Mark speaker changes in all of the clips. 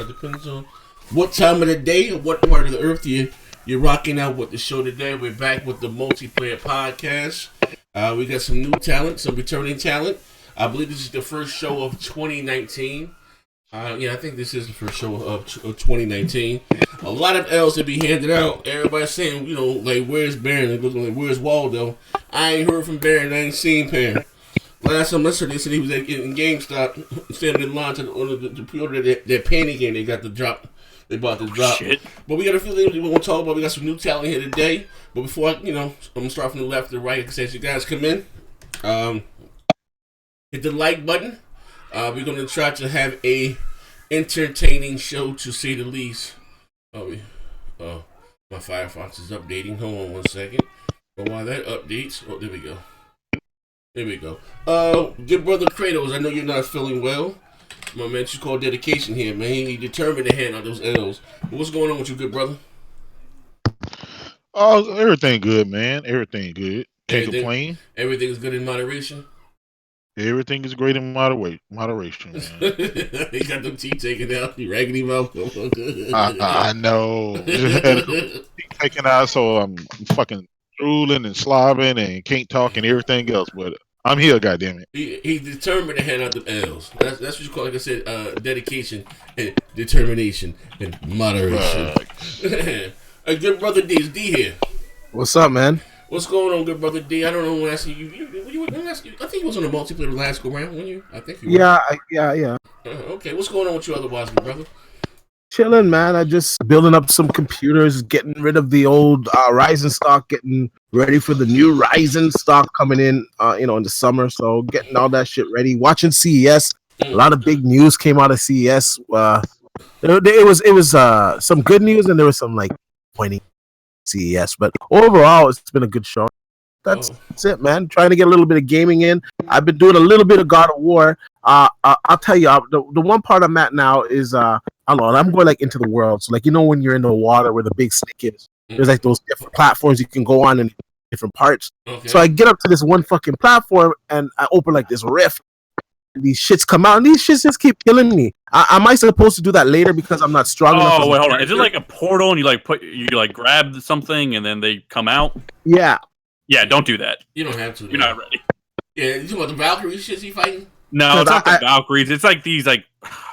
Speaker 1: Depends on what time of the day or what part of the earth you're rocking out with the show today. We're back with the multiplayer podcast. We got some new talent, some returning talent. I believe this is the first show of 2019. I think this is the first show of 2019. A lot of L's to be handed out. Everybody's saying, where's Baron? Where's Waldo? I ain't heard from Baron. I ain't seen Baron. Last time I said, they said he was in GameStop standing in line to pre-order their panty game. They got the drop. They bought the drop. Shit. But we got a few things we want to talk about. We got some new talent here today. But before I'm going to start from the left to the right. As you guys come in, hit the like button. We're going to try to have a entertaining show, to say the least. My Firefox is updating. Hold on 1 second. But while that updates, there we go. There we go. Good brother Kratos, I know you're not feeling well. My man, you call dedication here, man. He determined to hand out those L's. But what's going on with you, good brother?
Speaker 2: Oh, everything good, man. Everything good. Can't complain.
Speaker 1: Everything's good in moderation?
Speaker 2: Everything is great in moderation, man.
Speaker 1: He got the teeth taken out. He raggedy mouth.
Speaker 2: I know. Just had teeth taken out, so I'm fucking drooling and slobbing and can't talk and everything else. But I'm here, goddammit.
Speaker 1: He determined to hand out the L's. That's what you call, like I said, dedication and determination and moderation. A good brother D is D here.
Speaker 3: What's up, man?
Speaker 1: What's going on, good brother D? I don't know when I see you. I think you was on the multiplayer last go round, weren't you? I think you were.
Speaker 3: Yeah.
Speaker 1: Okay, what's going on with you otherwise, good brother?
Speaker 3: Chilling, man. I just building up some computers, getting rid of the old Ryzen stock, getting ready for the new Ryzen stock coming in, in the summer. So getting all that shit ready. Watching CES. A lot of big news came out of CES. It was some good news and there was some pointing CES, but overall it's been a good show. That's it, man. Trying to get a little bit of gaming in. I've been doing a little bit of God of War. I'll tell you, the one part I'm at now is I'm going into the world. So when you're in the water where the big snake is, there's those different platforms you can go on in different parts. Okay. So I get up to this one fucking platform and I open this rift. These shits come out and these shits just keep killing me. Am I supposed to do that later because I'm not strong enough?
Speaker 4: Oh wait, hold on. Is it like a portal and you grab something and then they come out?
Speaker 3: Yeah.
Speaker 4: Yeah, don't do that.
Speaker 1: You don't have to.
Speaker 4: You're not ready.
Speaker 1: Yeah, you talking about the Valkyrie shits he fighting?
Speaker 4: No, it's not the Valkyries. It's these I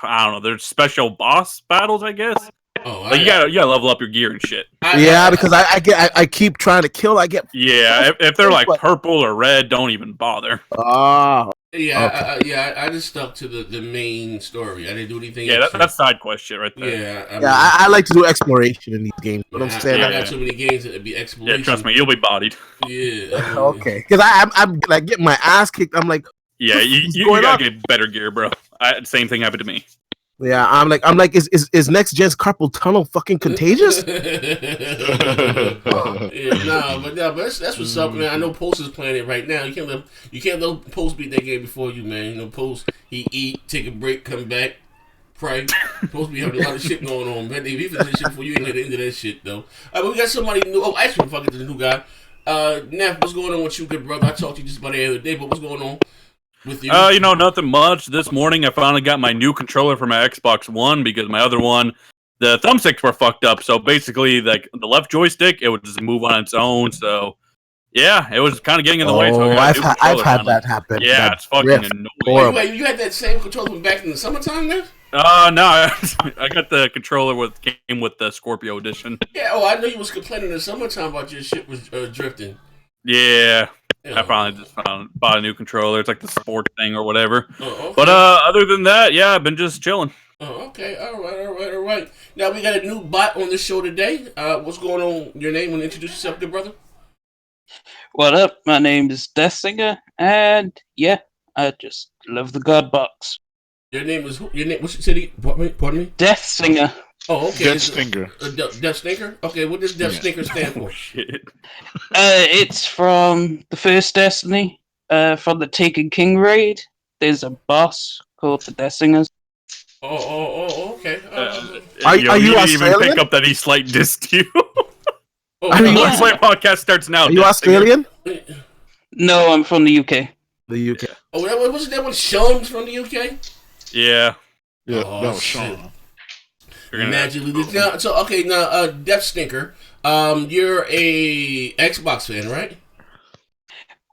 Speaker 4: don't know. They're special boss battles, I guess. Oh, you gotta level up your gear and shit.
Speaker 3: Because I keep trying to kill.
Speaker 4: If they're purple or red, don't even bother.
Speaker 1: Yeah, okay. I just stuck to the main story. I didn't do anything.
Speaker 4: Yeah, that's side quest shit right there.
Speaker 1: Yeah,
Speaker 3: I like to do exploration in these games. But I'm saying
Speaker 1: I got too many games that would be exploration.
Speaker 4: Yeah, trust me, you'll be bodied.
Speaker 1: Yeah.
Speaker 3: Okay, because I'm getting my ass kicked. I'm like,
Speaker 4: yeah, you gotta get better gear, bro. Same thing happened to me.
Speaker 3: Yeah, I'm like, is next gen's carpal tunnel fucking contagious?
Speaker 1: But that's what's up, man. I know Post is playing it right now. You can't let Post beat that game before you, man. Post, he eat, take a break, come back, pray. Post be having a lot of shit going on, man. If he finish this shit before you ain't at the end of that shit though. But we got somebody new. Oh, actually, fucking to the new guy. Neff, what's going on with you, good brother? I talked to you just about the other day, but what's going on with you?
Speaker 4: Nothing much. This morning I finally got my new controller for my Xbox One because my other one, the thumbsticks were fucked up. So basically, the left joystick, it would just move on its own. So yeah, it was kind of getting in the way. So
Speaker 3: I've had that happen.
Speaker 4: Yeah, it's fucking annoying.
Speaker 1: Wait, you had that same controller from back in the summertime, then?
Speaker 4: No, I got the controller came with the Scorpio edition.
Speaker 1: Yeah, I know you was complaining in the summertime about your shit was drifting.
Speaker 4: Yeah. I finally just bought a new controller. It's like the sport thing or whatever. Okay. But other than that, yeah, I've been just chilling.
Speaker 1: Oh, okay. All right. Now we got a new bot on the show today. What's going on? Your name? Want to introduce yourself, good brother?
Speaker 5: What up? My name is Death Singer, and yeah, I just love the God Box.
Speaker 1: Your name is who? Your name? What's your city? Pardon me?
Speaker 5: Death Singer.
Speaker 1: Oh, okay.
Speaker 2: Death Stinker.
Speaker 1: Death Stinker? Okay, what does Death Stinker stand for?
Speaker 4: Shit.
Speaker 5: It's from the first Destiny, from the Taken King raid. There's a boss called the Death Singers.
Speaker 1: Oh, okay.
Speaker 3: Are you
Speaker 4: didn't
Speaker 3: Australian?
Speaker 4: even pick up that he slight dissed you.
Speaker 1: Let's
Speaker 4: Play podcast starts now.
Speaker 3: Are you Australian?
Speaker 5: No, I'm from the UK.
Speaker 3: The UK.
Speaker 1: Oh, wasn't that one Sean's from the UK?
Speaker 4: Yeah.
Speaker 2: Yeah, that was Sean.
Speaker 1: Magically. Now, so okay, now Death Stinker, you're a Xbox fan, right?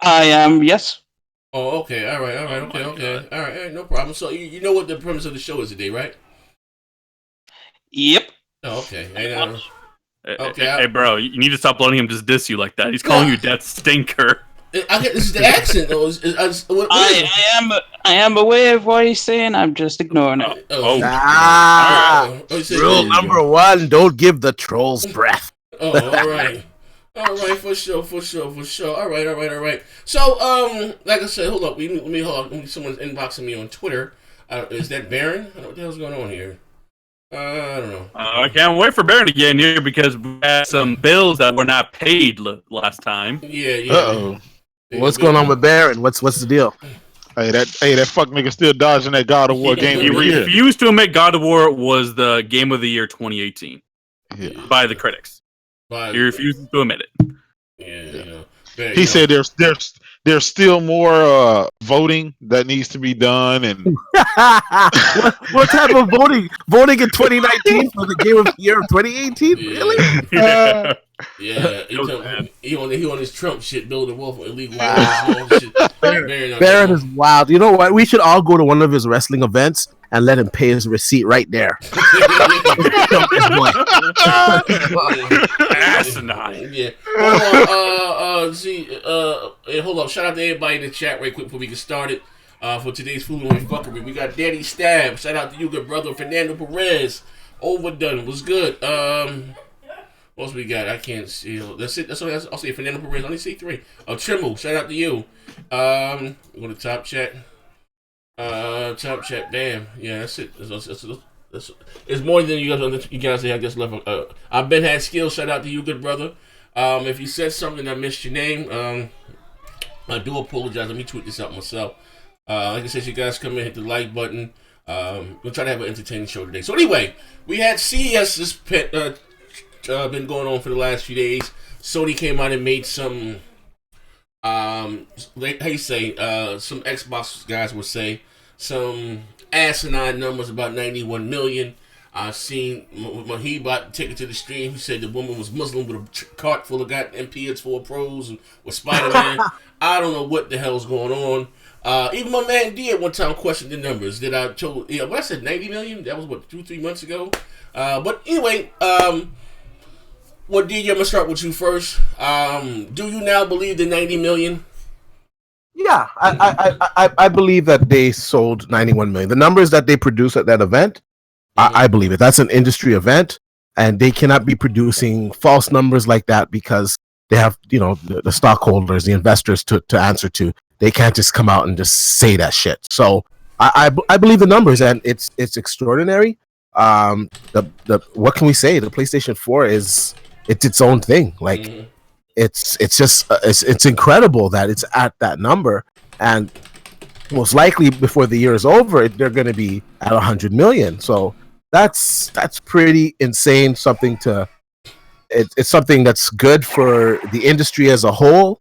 Speaker 5: I am, yes.
Speaker 1: Oh, okay, all right, all right, no problem. So you know what the premise of the show is today, right?
Speaker 5: Yep.
Speaker 1: Oh, okay.
Speaker 4: Hey, bro, you need to stop letting him just diss you like that. He's calling you Death Stinker.
Speaker 1: This is the accent, though.
Speaker 5: I am aware of what he's saying. I'm just ignoring it.
Speaker 3: Rule number one: don't give the trolls breath.
Speaker 1: Oh, all right. All right, for sure. All right. So, like I said, hold up. Let me hold on. Someone's inboxing me on Twitter. Is that Baron? I don't know what the hell's going on here. I don't know.
Speaker 4: I can't wait for Baron to get in here because we had some bills that were not paid last time.
Speaker 1: Yeah.
Speaker 2: Uh-oh.
Speaker 3: What's going on with Baron? What's the deal?
Speaker 2: Hey, that fuck nigga still dodging that God of War game.
Speaker 4: He refused to admit God of War was the game of the year 2018 by the critics. He refused to admit it.
Speaker 1: Yeah.
Speaker 2: He said there's still more voting that needs to be done, and
Speaker 3: what type of voting? Voting in 2019 for the game of the year of 2018? Really?
Speaker 1: Yeah. He on his Trump shit, building wolf illegal shit.
Speaker 3: Baron is wild. You know what? We should all go to one of his wrestling events and let him pay his receipt right there.
Speaker 4: Asinine.
Speaker 1: Yeah. Hold on. Shout out to everybody in the chat right quick before we get started. For today's foolery and fuckery, we got Daddy Stab. Shout out to you, good brother. Fernando Perez. Overdone. Was good. What else we got? I can't see. That's it. That's all. I'll say Fernando Perez. I only see 3. Trimble. Shout out to you. Go to top chat. Top chat. Bam. Yeah, that's it. It's more than you guys have just left. I've been had skills. Shout out to you, good brother. If you said something I missed your name, I do apologize. Let me tweet this out myself. Like I said, you guys come in, hit the like button. We'll try to have an entertaining show today. So anyway, we had CES this been going on for the last few days. Sony came out and made some some Xbox guys would say some asinine numbers about 91 million. I seen when he bought the ticket to the stream, he said the woman was Muslim with a cart full of goddamn PS4 Pros and with Spider-Man. I don't know what the hell's going on. Even my man D at one time questioned the numbers that I told. Yeah, what I said 90 million. That was what 2-3 months ago. But anyway, well, D, I'm gonna start with you first. Do you now believe the 90 million?
Speaker 3: Yeah, I believe that they sold 91 million. The numbers that they produced at that event, I believe it. That's an industry event, and they cannot be producing false numbers like that because they have, the stockholders, the investors to answer to. They can't just come out and just say that shit. So I believe the numbers, and it's extraordinary. What can we say? The PlayStation 4 it's its own thing. Like it's just it's incredible that it's at that number, and most likely before the year is over, they're going to be at 100 million. So that's pretty insane. It's something that's good for the industry as a whole.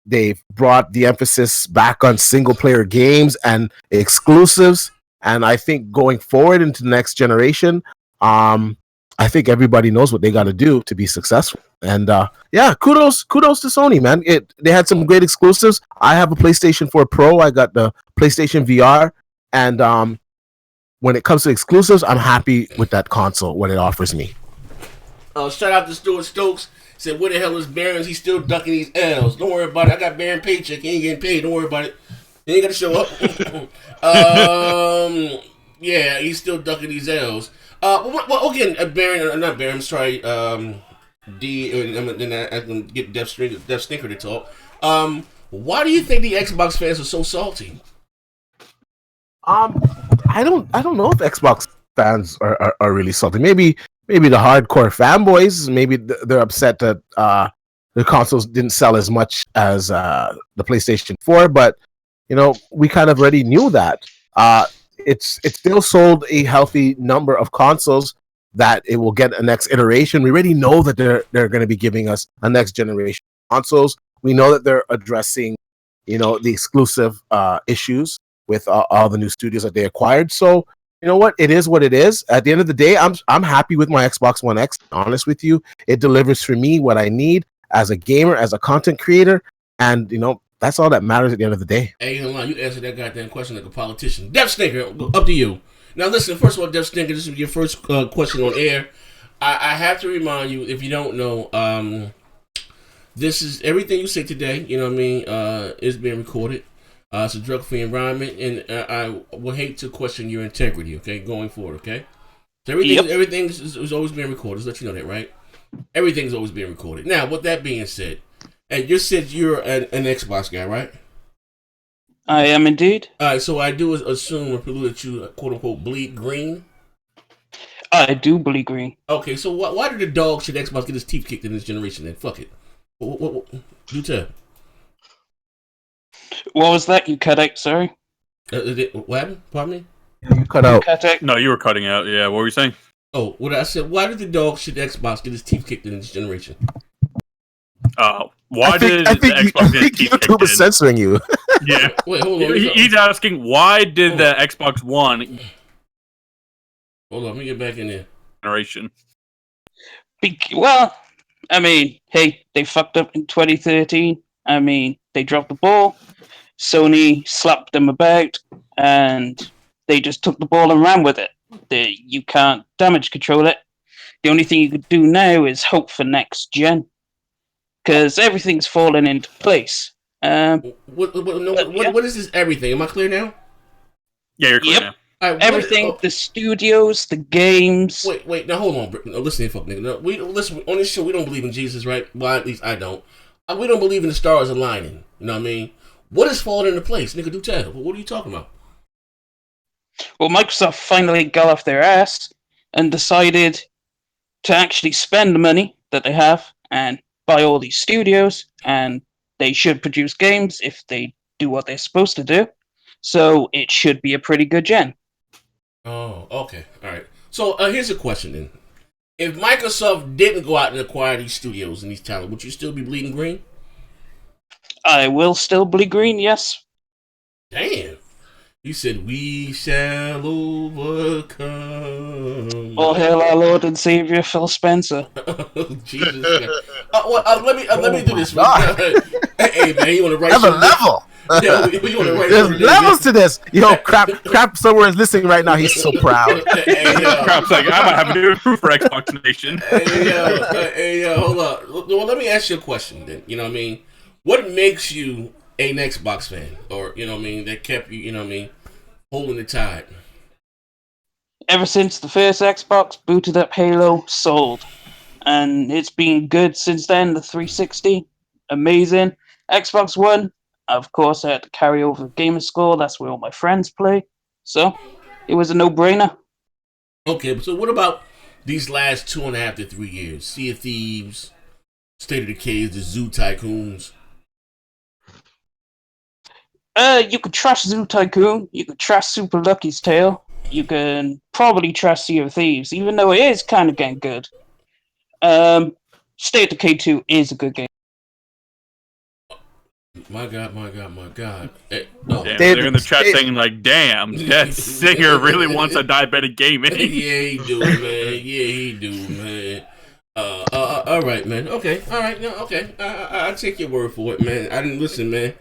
Speaker 3: They've brought the emphasis back on single player games and exclusives. And I think going forward into the next generation, I think everybody knows what they got to do to be successful. And kudos to Sony, man. They had some great exclusives. I have a PlayStation 4 Pro. I got the PlayStation VR. And when it comes to exclusives, I'm happy with that console, what it offers me.
Speaker 1: Shout out to Stuart Stokes. Said, where the hell is Barron's? He's still ducking these L's. Don't worry about it. I got Barron paycheck. He ain't getting paid. Don't worry about it. He ain't got to show up. Yeah, he's still ducking these L's. Well, again, not Baron, I'm sorry, D, and then I can get Death Stinker to talk. Why do you think the Xbox fans are so salty?
Speaker 3: I don't know if Xbox fans are really salty. Maybe the hardcore fanboys, maybe they're upset that the consoles didn't sell as much as the PlayStation 4, but we kind of already knew that. It's still sold a healthy number of consoles that it will get a next iteration. We already know that they're going to be giving us a next generation consoles. We know that they're addressing, the exclusive issues with all the new studios that they acquired. So, you know what? It is what it is. At the end of the day, I'm happy with my Xbox One X. Honest with you, it delivers for me what I need as a gamer, as a content creator, and that's all that matters at the end of the day.
Speaker 1: Hey, you answered that goddamn question like a politician. Death Stinker, up to you. Now, listen. First of all, Death Stinker, this is your first question on air. I have to remind you, if you don't know, this is everything you say today. You know what I mean? Is being recorded. It's a drug-free environment, and I would hate to question your integrity. Okay, going forward. Okay, so everything is always being recorded. Just let you know that, right? Everything's always being recorded. Now, with that being said, and you said you're an Xbox guy, right?
Speaker 5: I am indeed.
Speaker 1: All right, so I do assume or presume that you quote unquote bleed green.
Speaker 5: I do bleed green.
Speaker 1: Okay, so why did the dog shit Xbox get his teeth kicked in this generation? Then fuck it. What do tell?
Speaker 5: What was that you cut out? Sorry.
Speaker 1: What happened? Pardon me?
Speaker 3: You cut out.
Speaker 4: No, you were cutting out. Yeah, what were you saying?
Speaker 1: Oh, what I said. Why did the dog shit Xbox get his teeth kicked in this generation?
Speaker 3: Why did
Speaker 4: the Xbox get its teeth kicked
Speaker 3: YouTube is censoring you?
Speaker 4: Yeah.
Speaker 1: Wait, hold on.
Speaker 4: He's asking, why did the Xbox One
Speaker 1: Hold on, let me get back in there.
Speaker 4: generation?
Speaker 5: Well, I mean, hey, they fucked up in 2013. I mean, they dropped the ball. Sony slapped them about, and they just took the ball and ran with it. You can't damage control it. The only thing you could do now is hope for next gen, because everything's fallen into place.
Speaker 1: What is this everything? Am I clear now?
Speaker 4: Yeah, you're clear
Speaker 5: Yep.
Speaker 4: now.
Speaker 1: Right,
Speaker 5: Everything, the studios, the games.
Speaker 1: Wait, now hold on. No, listen here, fuck nigga. No, listen, on this show, we don't believe in Jesus, right? Well, at least I don't. We don't believe in the stars aligning. You know what I mean? What is falling into place? Nigga, do tell. What are you talking about?
Speaker 5: Well, Microsoft finally got off their ass and decided to actually spend the money that they have and buy all these studios, and they should produce games if they do what they're supposed to do. So it should be a pretty good gen.
Speaker 1: Oh, okay. All right. So here's a question then. If Microsoft didn't go out and acquire these studios and these talent, would you still be bleeding green?
Speaker 5: I will still bleed green, yes.
Speaker 1: Damn. You said we shall overcome.
Speaker 5: All hail our Lord and Savior Phil Spencer.
Speaker 1: Jesus Christ. Let me do this.
Speaker 3: God.
Speaker 1: Hey man, you want to write
Speaker 3: Have a
Speaker 1: something?
Speaker 3: level.
Speaker 1: Yeah, you want to write
Speaker 3: There's
Speaker 1: something?
Speaker 3: levels to this. Crap somewhere is listening right now. He's so proud.
Speaker 4: Crap's like, I might have a new proof for Xbox Nation.
Speaker 1: Hey, hold on. Well, let me ask you a question then. You know what I mean? What makes you an Xbox fan? Or, you know what I mean, that kept you, you know what I mean, holding the tide?
Speaker 5: Ever since the first Xbox booted up Halo, sold. And it's been good since then. The 360, amazing. Xbox One, of course, I had to carry over Gamer Score. That's where all my friends play. So, it was a no-brainer.
Speaker 1: Okay, so what about these last 2.5 to 3 years? Sea of Thieves, State of Decay, the Zoo Tycoons.
Speaker 5: You could trash Zoo Tycoon. You could trash Super Lucky's Tale. You can probably trash Sea of Thieves, even though it is kind of getting good. State of Decay 2 is a good game.
Speaker 1: My God.
Speaker 4: Damn, they're in the chat saying, like, damn, that singer really wants a diabetic gaming.
Speaker 1: Yeah, he do, man. All right, man. Okay, all right, no, okay. I'll take your word for it, man. I didn't listen, man.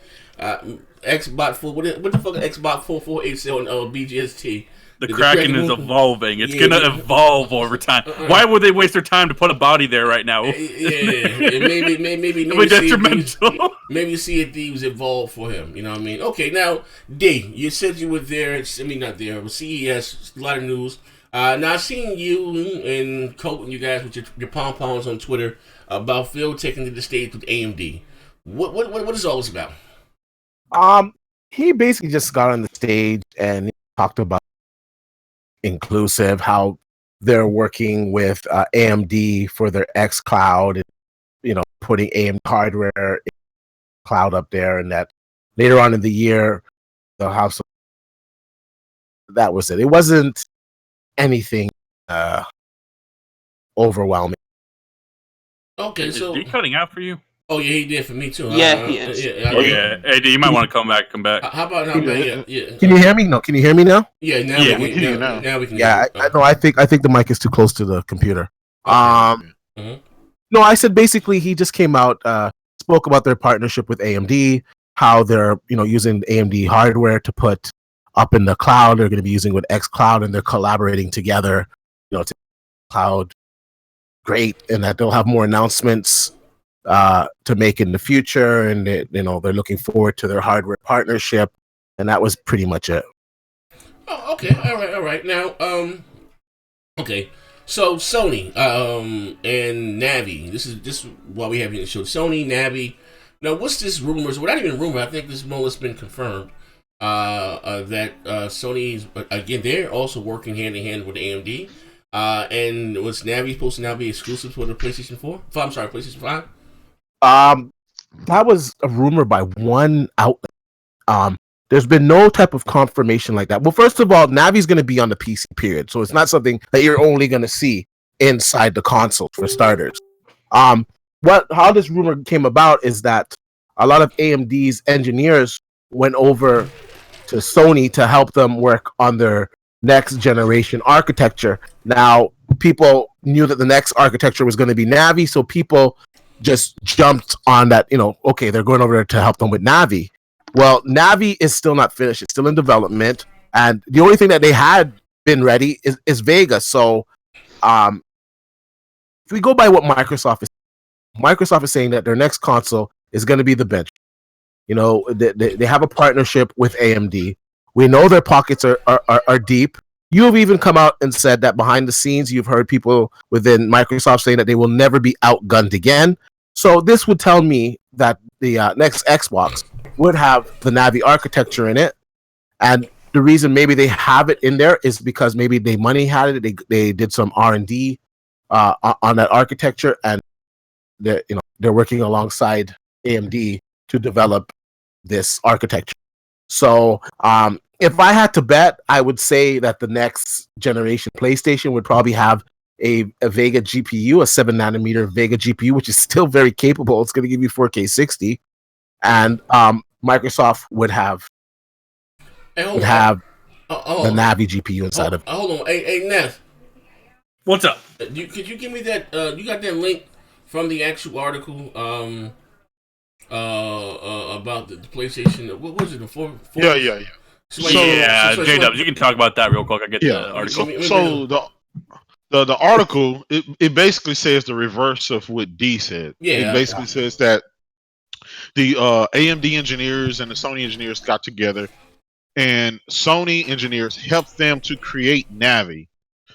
Speaker 1: Xbox 4, what the fuck is Xbox 448 on BGST?
Speaker 4: The Kraken is evolving. It's gonna evolve over time. Why would they waste their time to put a body there right now?
Speaker 1: Maybe
Speaker 4: detrimental.
Speaker 1: Maybe Sea of Thieves evolved for him. You know what I mean? Okay, now D, you said you were there. I mean, not there, but CES. A lot of news. Now I've seen you and Colt and you guys with your pom poms on Twitter about Phil taking to the stage with AMD. What is all this about?
Speaker 3: He basically just got on the stage and talked about inclusive, how they're working with AMD for their X Cloud, and putting AMD hardware cloud up there, and that later on in the year they'll have some. That was it. It wasn't anything overwhelming.
Speaker 1: Okay,
Speaker 4: Is
Speaker 1: so
Speaker 4: he cutting out for you?
Speaker 1: Oh yeah, he did for me too.
Speaker 5: Yeah, he is.
Speaker 4: Yeah, Eddie, you might want to come back.
Speaker 1: How about how about yeah?
Speaker 3: Can you hear me? No, can you hear me now?
Speaker 1: Yeah, now
Speaker 4: Yeah,
Speaker 1: we can
Speaker 2: hear you
Speaker 1: now.
Speaker 2: now.
Speaker 1: Now we can.
Speaker 3: Yeah,
Speaker 1: hear you.
Speaker 3: no, I think the mic is too close to the computer.
Speaker 1: Mhm.
Speaker 3: No, I said basically he just came out, spoke about their partnership with AMD, how they're using AMD hardware to put up in the cloud. They're going to be using with XCloud, and they're collaborating together, to cloud great, and that they'll have more announcements to make in the future, and they're looking forward to their hardware partnership, and that was pretty much it.
Speaker 1: Oh, okay, all right. Now, okay. So Sony, and Navi. This is why we have you on the show. Sony, Navi. Now, what's this rumors? Well, not even rumor. I think this more or less been confirmed. That Sony's again, they're also working hand in hand with AMD. And was Navi supposed to now be exclusive for the PlayStation 4? I'm sorry, PlayStation 5.
Speaker 3: That was a rumor by one outlet. There's been no type of confirmation like that. Well, first of all, Navi's going to be on the PC period, so it's not something that you're only going to see inside the console for starters. How this rumor came about is that a lot of AMD's engineers went over to Sony to help them work on their next generation architecture. Now, people knew that the next architecture was going to be Navi, so people just jumped on that, okay, they're going over there to help them with Navi. Well, Navi is still not finished. It's still in development. And the only thing that they had been ready is Vega. So if we go by what Microsoft is saying that their next console is going to be the bench. They have a partnership with AMD. We know their pockets are deep. You have even come out and said that behind the scenes, you've heard people within Microsoft saying that they will never be outgunned again. So this would tell me that the next Xbox would have the Navi architecture in it. And the reason maybe they have it in there is because maybe they money had it. They did some R&D on that architecture, and they're working alongside AMD to develop this architecture. So if I had to bet, I would say that the next generation PlayStation would probably have a Vega GPU, a 7-nanometer Vega GPU, which is still very capable. It's going to give you 4K 60. And Microsoft would have the Navi GPU inside of it.
Speaker 1: Hold on. Hey, Neff.
Speaker 4: What's up?
Speaker 1: Could you give me that? You got that link from the actual article about the Playstation? What was it? The 4?
Speaker 2: Yeah.
Speaker 4: J-Dubs, you can talk about that real quick. I get the article.
Speaker 2: So the article it basically says the reverse of what D said.
Speaker 1: Yeah.
Speaker 2: It basically says that the AMD engineers and the Sony engineers got together, and Sony engineers helped them to create Navi.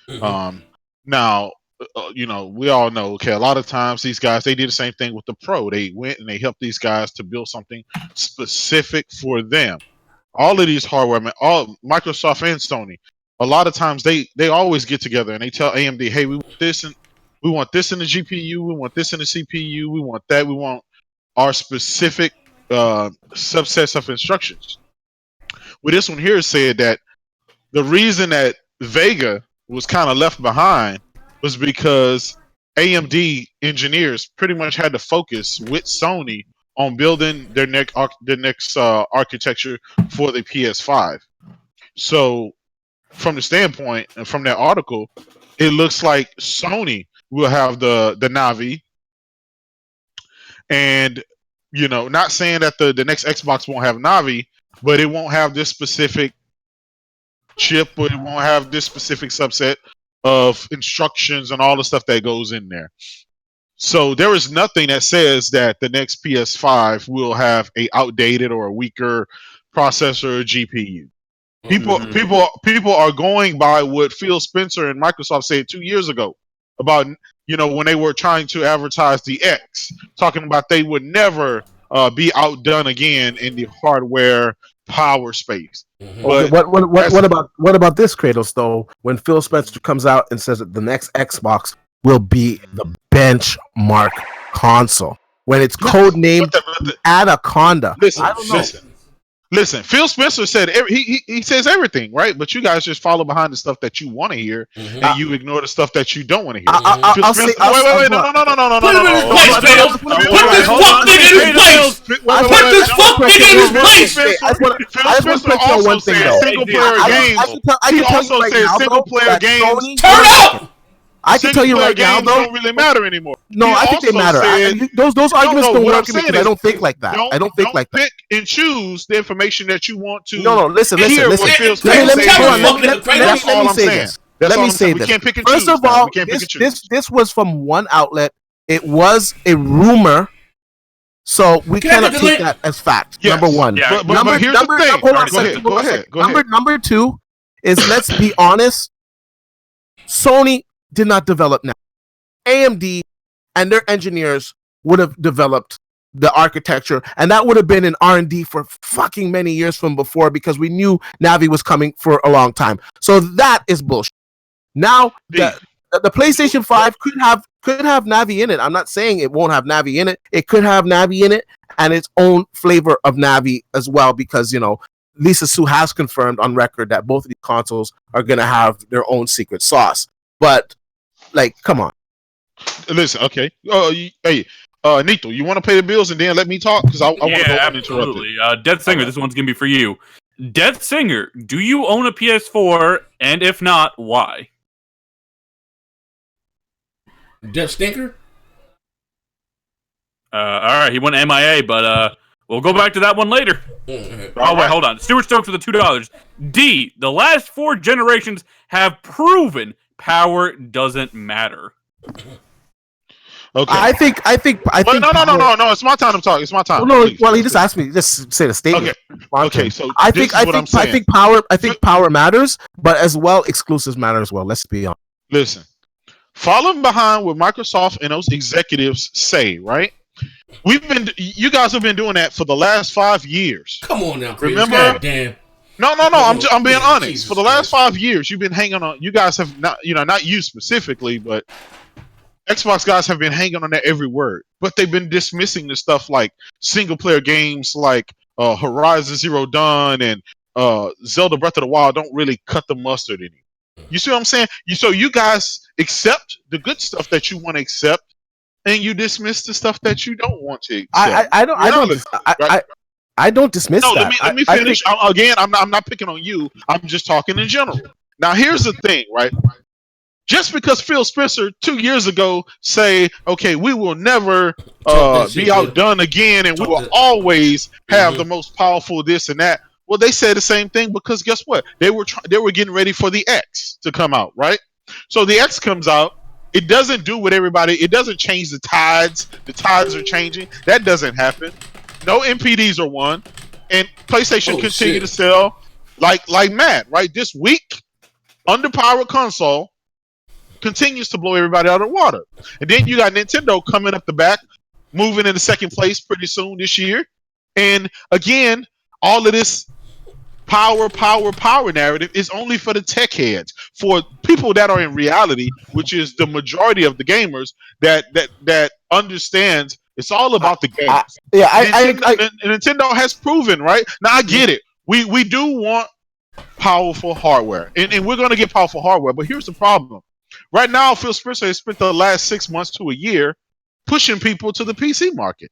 Speaker 1: Mm-hmm.
Speaker 2: Now, we all know, okay, a lot of times these guys, they did the same thing with the Pro. They went and they helped these guys to build something specific for them. All of these hardware, all Microsoft and Sony, a lot of times they always get together and they tell AMD, hey, we want this in the GPU, we want this in the CPU, we want that, we want our specific subsets of instructions. Well, this one here said that the reason that Vega was kind of left behind was because AMD engineers pretty much had to focus with Sony on building their next architecture for the PS5. So, from the standpoint and from that article, it looks like Sony will have the Navi, and not saying that the next Xbox won't have Navi, but it won't have this specific chip, or it won't have this specific subset of instructions and all the stuff that goes in there. So there is nothing that says that the next PS5 will have a outdated or a weaker processor or GPU. People are going by what Phil Spencer and Microsoft said 2 years ago about when they were trying to advertise the X, talking about they would never be outdone again in the hardware power space.
Speaker 1: Mm-hmm.
Speaker 3: But what about this, Kratos, though? When Phil Spencer comes out and says that the next Xbox will be the benchmark console, when it's codenamed Anaconda.
Speaker 2: Listen. Listen, Phil Spencer said he says everything, right? But you guys just follow behind the stuff that you want to hear, and you ignore the stuff that you don't want to hear.
Speaker 3: I'll say,
Speaker 2: Wait, no.
Speaker 1: Put him in his place, Bills. Put this fuck nigga in his place. Put this fuck nigga in his place.
Speaker 2: Phil Spencer also said single player games. He also said single player games.
Speaker 1: Turn up.
Speaker 3: I can tell you right now, though,
Speaker 2: don't really matter anymore.
Speaker 3: No, I think they matter. Those arguments don't work because I don't think like that. I don't think like that.
Speaker 2: Pick and choose the information that you want to.
Speaker 3: No, listen. Let me say this. Let me say this. First of all, this was from one outlet. It was a rumor, so we cannot take that as fact. Number one.
Speaker 2: But here's the thing. Hold on a second. Go ahead.
Speaker 3: Number two is, let's be honest, Sony did not develop now. AMD and their engineers would have developed the architecture, and that would have been in R&D for fucking many years from before, because we knew Navi was coming for a long time. So that is bullshit. Now the PlayStation 5 could have Navi in it. I'm not saying it won't have Navi in it. It could have Navi in it and its own flavor of Navi as well, because Lisa Su has confirmed on record that both of these consoles are going to have their own secret sauce. But come on.
Speaker 2: Listen, okay. Hey, Nito, you want to pay the bills and then let me talk? Because I want to go uninterrupted.
Speaker 4: Death Singer, this one's going to be for you. Death Singer, do you own a PS4? And if not, why?
Speaker 1: Death Stinker?
Speaker 4: All right, he went MIA, but we'll go back to that one later. Wait, hold on. Stuart Stokes with the $2. D, the last 4 generations have proven power doesn't matter.
Speaker 2: Okay.
Speaker 3: I think. No.
Speaker 2: It's my time to talk. It's my time.
Speaker 3: Well, he just asked me. Just say the statement.
Speaker 2: Okay. So
Speaker 3: I think power. I think power matters, but as well, exclusives matter as well. Let's be honest.
Speaker 2: Listen, following behind what Microsoft and those executives say, right? You guys have been doing that for the last 5 years.
Speaker 1: Come on now, Chris.
Speaker 2: Remember?
Speaker 1: God damn.
Speaker 2: No. I'm being honest.
Speaker 1: Jesus
Speaker 2: for the last 5 years, you've been hanging on. You guys have not you specifically, but Xbox guys have been hanging on that every word. But they've been dismissing the stuff like single player games like Horizon Zero Dawn and Zelda Breath of the Wild don't really cut the mustard anymore. You see what I'm saying? So you guys accept the good stuff that you want to accept, and you dismiss the stuff that you don't want to accept.
Speaker 3: I don't dismiss that.
Speaker 2: Let me finish. I'm not picking on you. I'm just talking in general. Now, here's the thing, right? Just because Phil Spencer 2 years ago say, okay, we will never be outdone again, and we will always have the most powerful this and that. Well, they said the same thing because guess what? They were getting ready for the X to come out, right? So the X comes out. It doesn't do what everybody. It doesn't change the tides. The tides are changing. That doesn't happen. No MPDs are won, and PlayStation continue to sell like mad. Right, this weak, underpowered console continues to blow everybody out of the water. And then you got Nintendo coming up the back, moving into second place pretty soon this year. And again, all of this power narrative is only for the tech heads, for people that are in reality, which is the majority of the gamers that understands it's all about the games. Nintendo has proven, right? Now I get it. We do want powerful hardware, and we're going to get powerful hardware. But here's the problem. Right now, Phil Spencer has spent the last 6 months to a year pushing people to the PC market.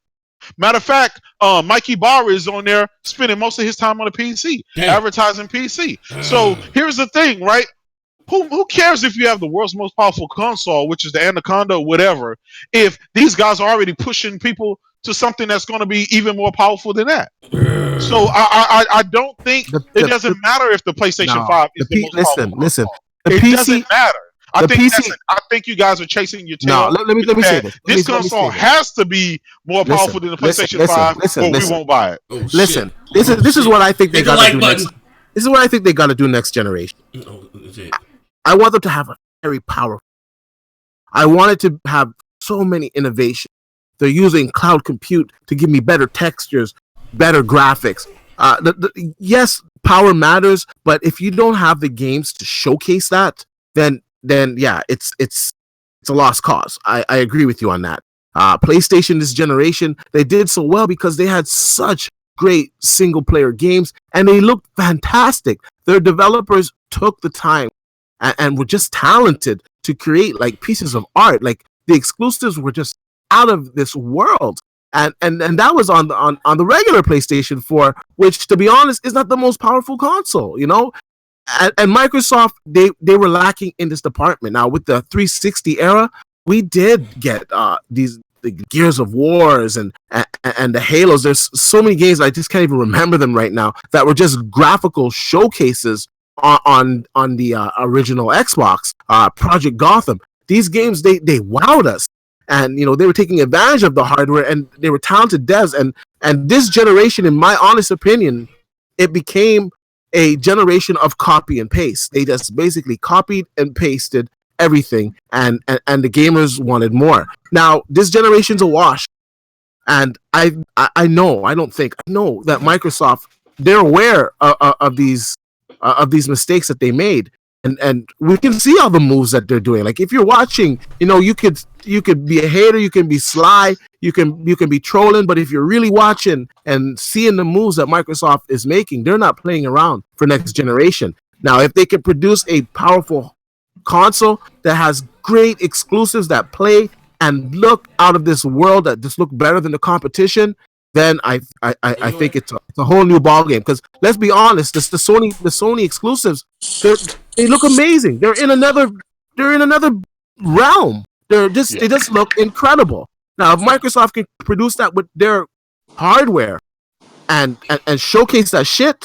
Speaker 2: Matter of fact, Mikey Barr is on there spending most of his time on the PC, advertising PC. So here's the thing, right? Who cares if you have the world's most powerful console, which is the Anaconda or whatever, if these guys are already pushing people to something that's going to be even more powerful than that? So I don't think it doesn't matter if the PlayStation 5 is the most powerful.
Speaker 3: Listen.
Speaker 2: It doesn't matter. I think you guys are chasing your tail.
Speaker 3: No, let me say this.
Speaker 2: This console has to be more powerful than the PlayStation 5, or we won't buy it.
Speaker 3: Listen, this is what I think they got to do next. This is what I think they got to do next generation. I want them to have a very powerful. I want it to have so many innovations. They're using cloud compute to give me better textures, better graphics. Yes, power matters, but if you don't have the games to showcase that, then yeah, it's a lost cause. I agree with you on that. PlayStation this generation, they did so well because they had such great single player games, and they looked fantastic. Their developers took the time and were just talented to create like pieces of art. Like the exclusives were just out of this world. And that was on the regular PlayStation 4, which, to be honest, is not the most powerful console, you know. And Microsoft, they were lacking in this department. Now with the 360 era, we did get the Gears of Wars and the Halos. There's so many games I just can't even remember them right now that were just graphical showcases on the original Xbox. Project Gotham. These games they wowed us. And, you know, they were taking advantage of the hardware, and they were talented devs. And this generation, in my honest opinion, it became a generation of copy and paste. They just basically copied and pasted everything, and the gamers wanted more. Now, this generation's a wash. And I know that Microsoft, they're aware of these mistakes that they made. And we can see all the moves that they're doing. Like if you're watching, you know, you could be a hater, you can be sly, you can be trolling, but if you're really watching and seeing the moves that Microsoft is making, they're not playing around for next generation. Now, if they can produce a powerful console that has great exclusives that play and look out of this world, that just look better than the competition, then I think it's a whole new ballgame. Because let's be honest, the Sony exclusives, they look amazing. They're in another realm. They just look incredible. Now, if Microsoft can produce that with their hardware and showcase that shit,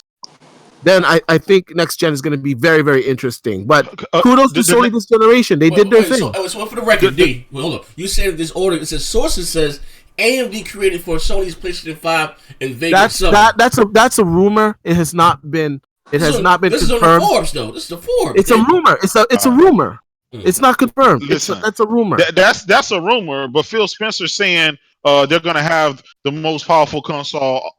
Speaker 3: then I think next gen is going to be very, very interesting. But kudos to Sony this generation. They did their thing.
Speaker 1: So for the record, D, hold up. You said this order. It says sources says AMD created for Sony's PlayStation 5 and Vegas.
Speaker 3: That's a rumor. It has not been. This confirmed.
Speaker 1: Is on the Forbes, though. This is the Forbes.
Speaker 3: It's a rumor. It's a rumor. It's not confirmed. Listen, that's a rumor.
Speaker 2: That's a rumor. But Phil Spencer saying they're going to have the most powerful console.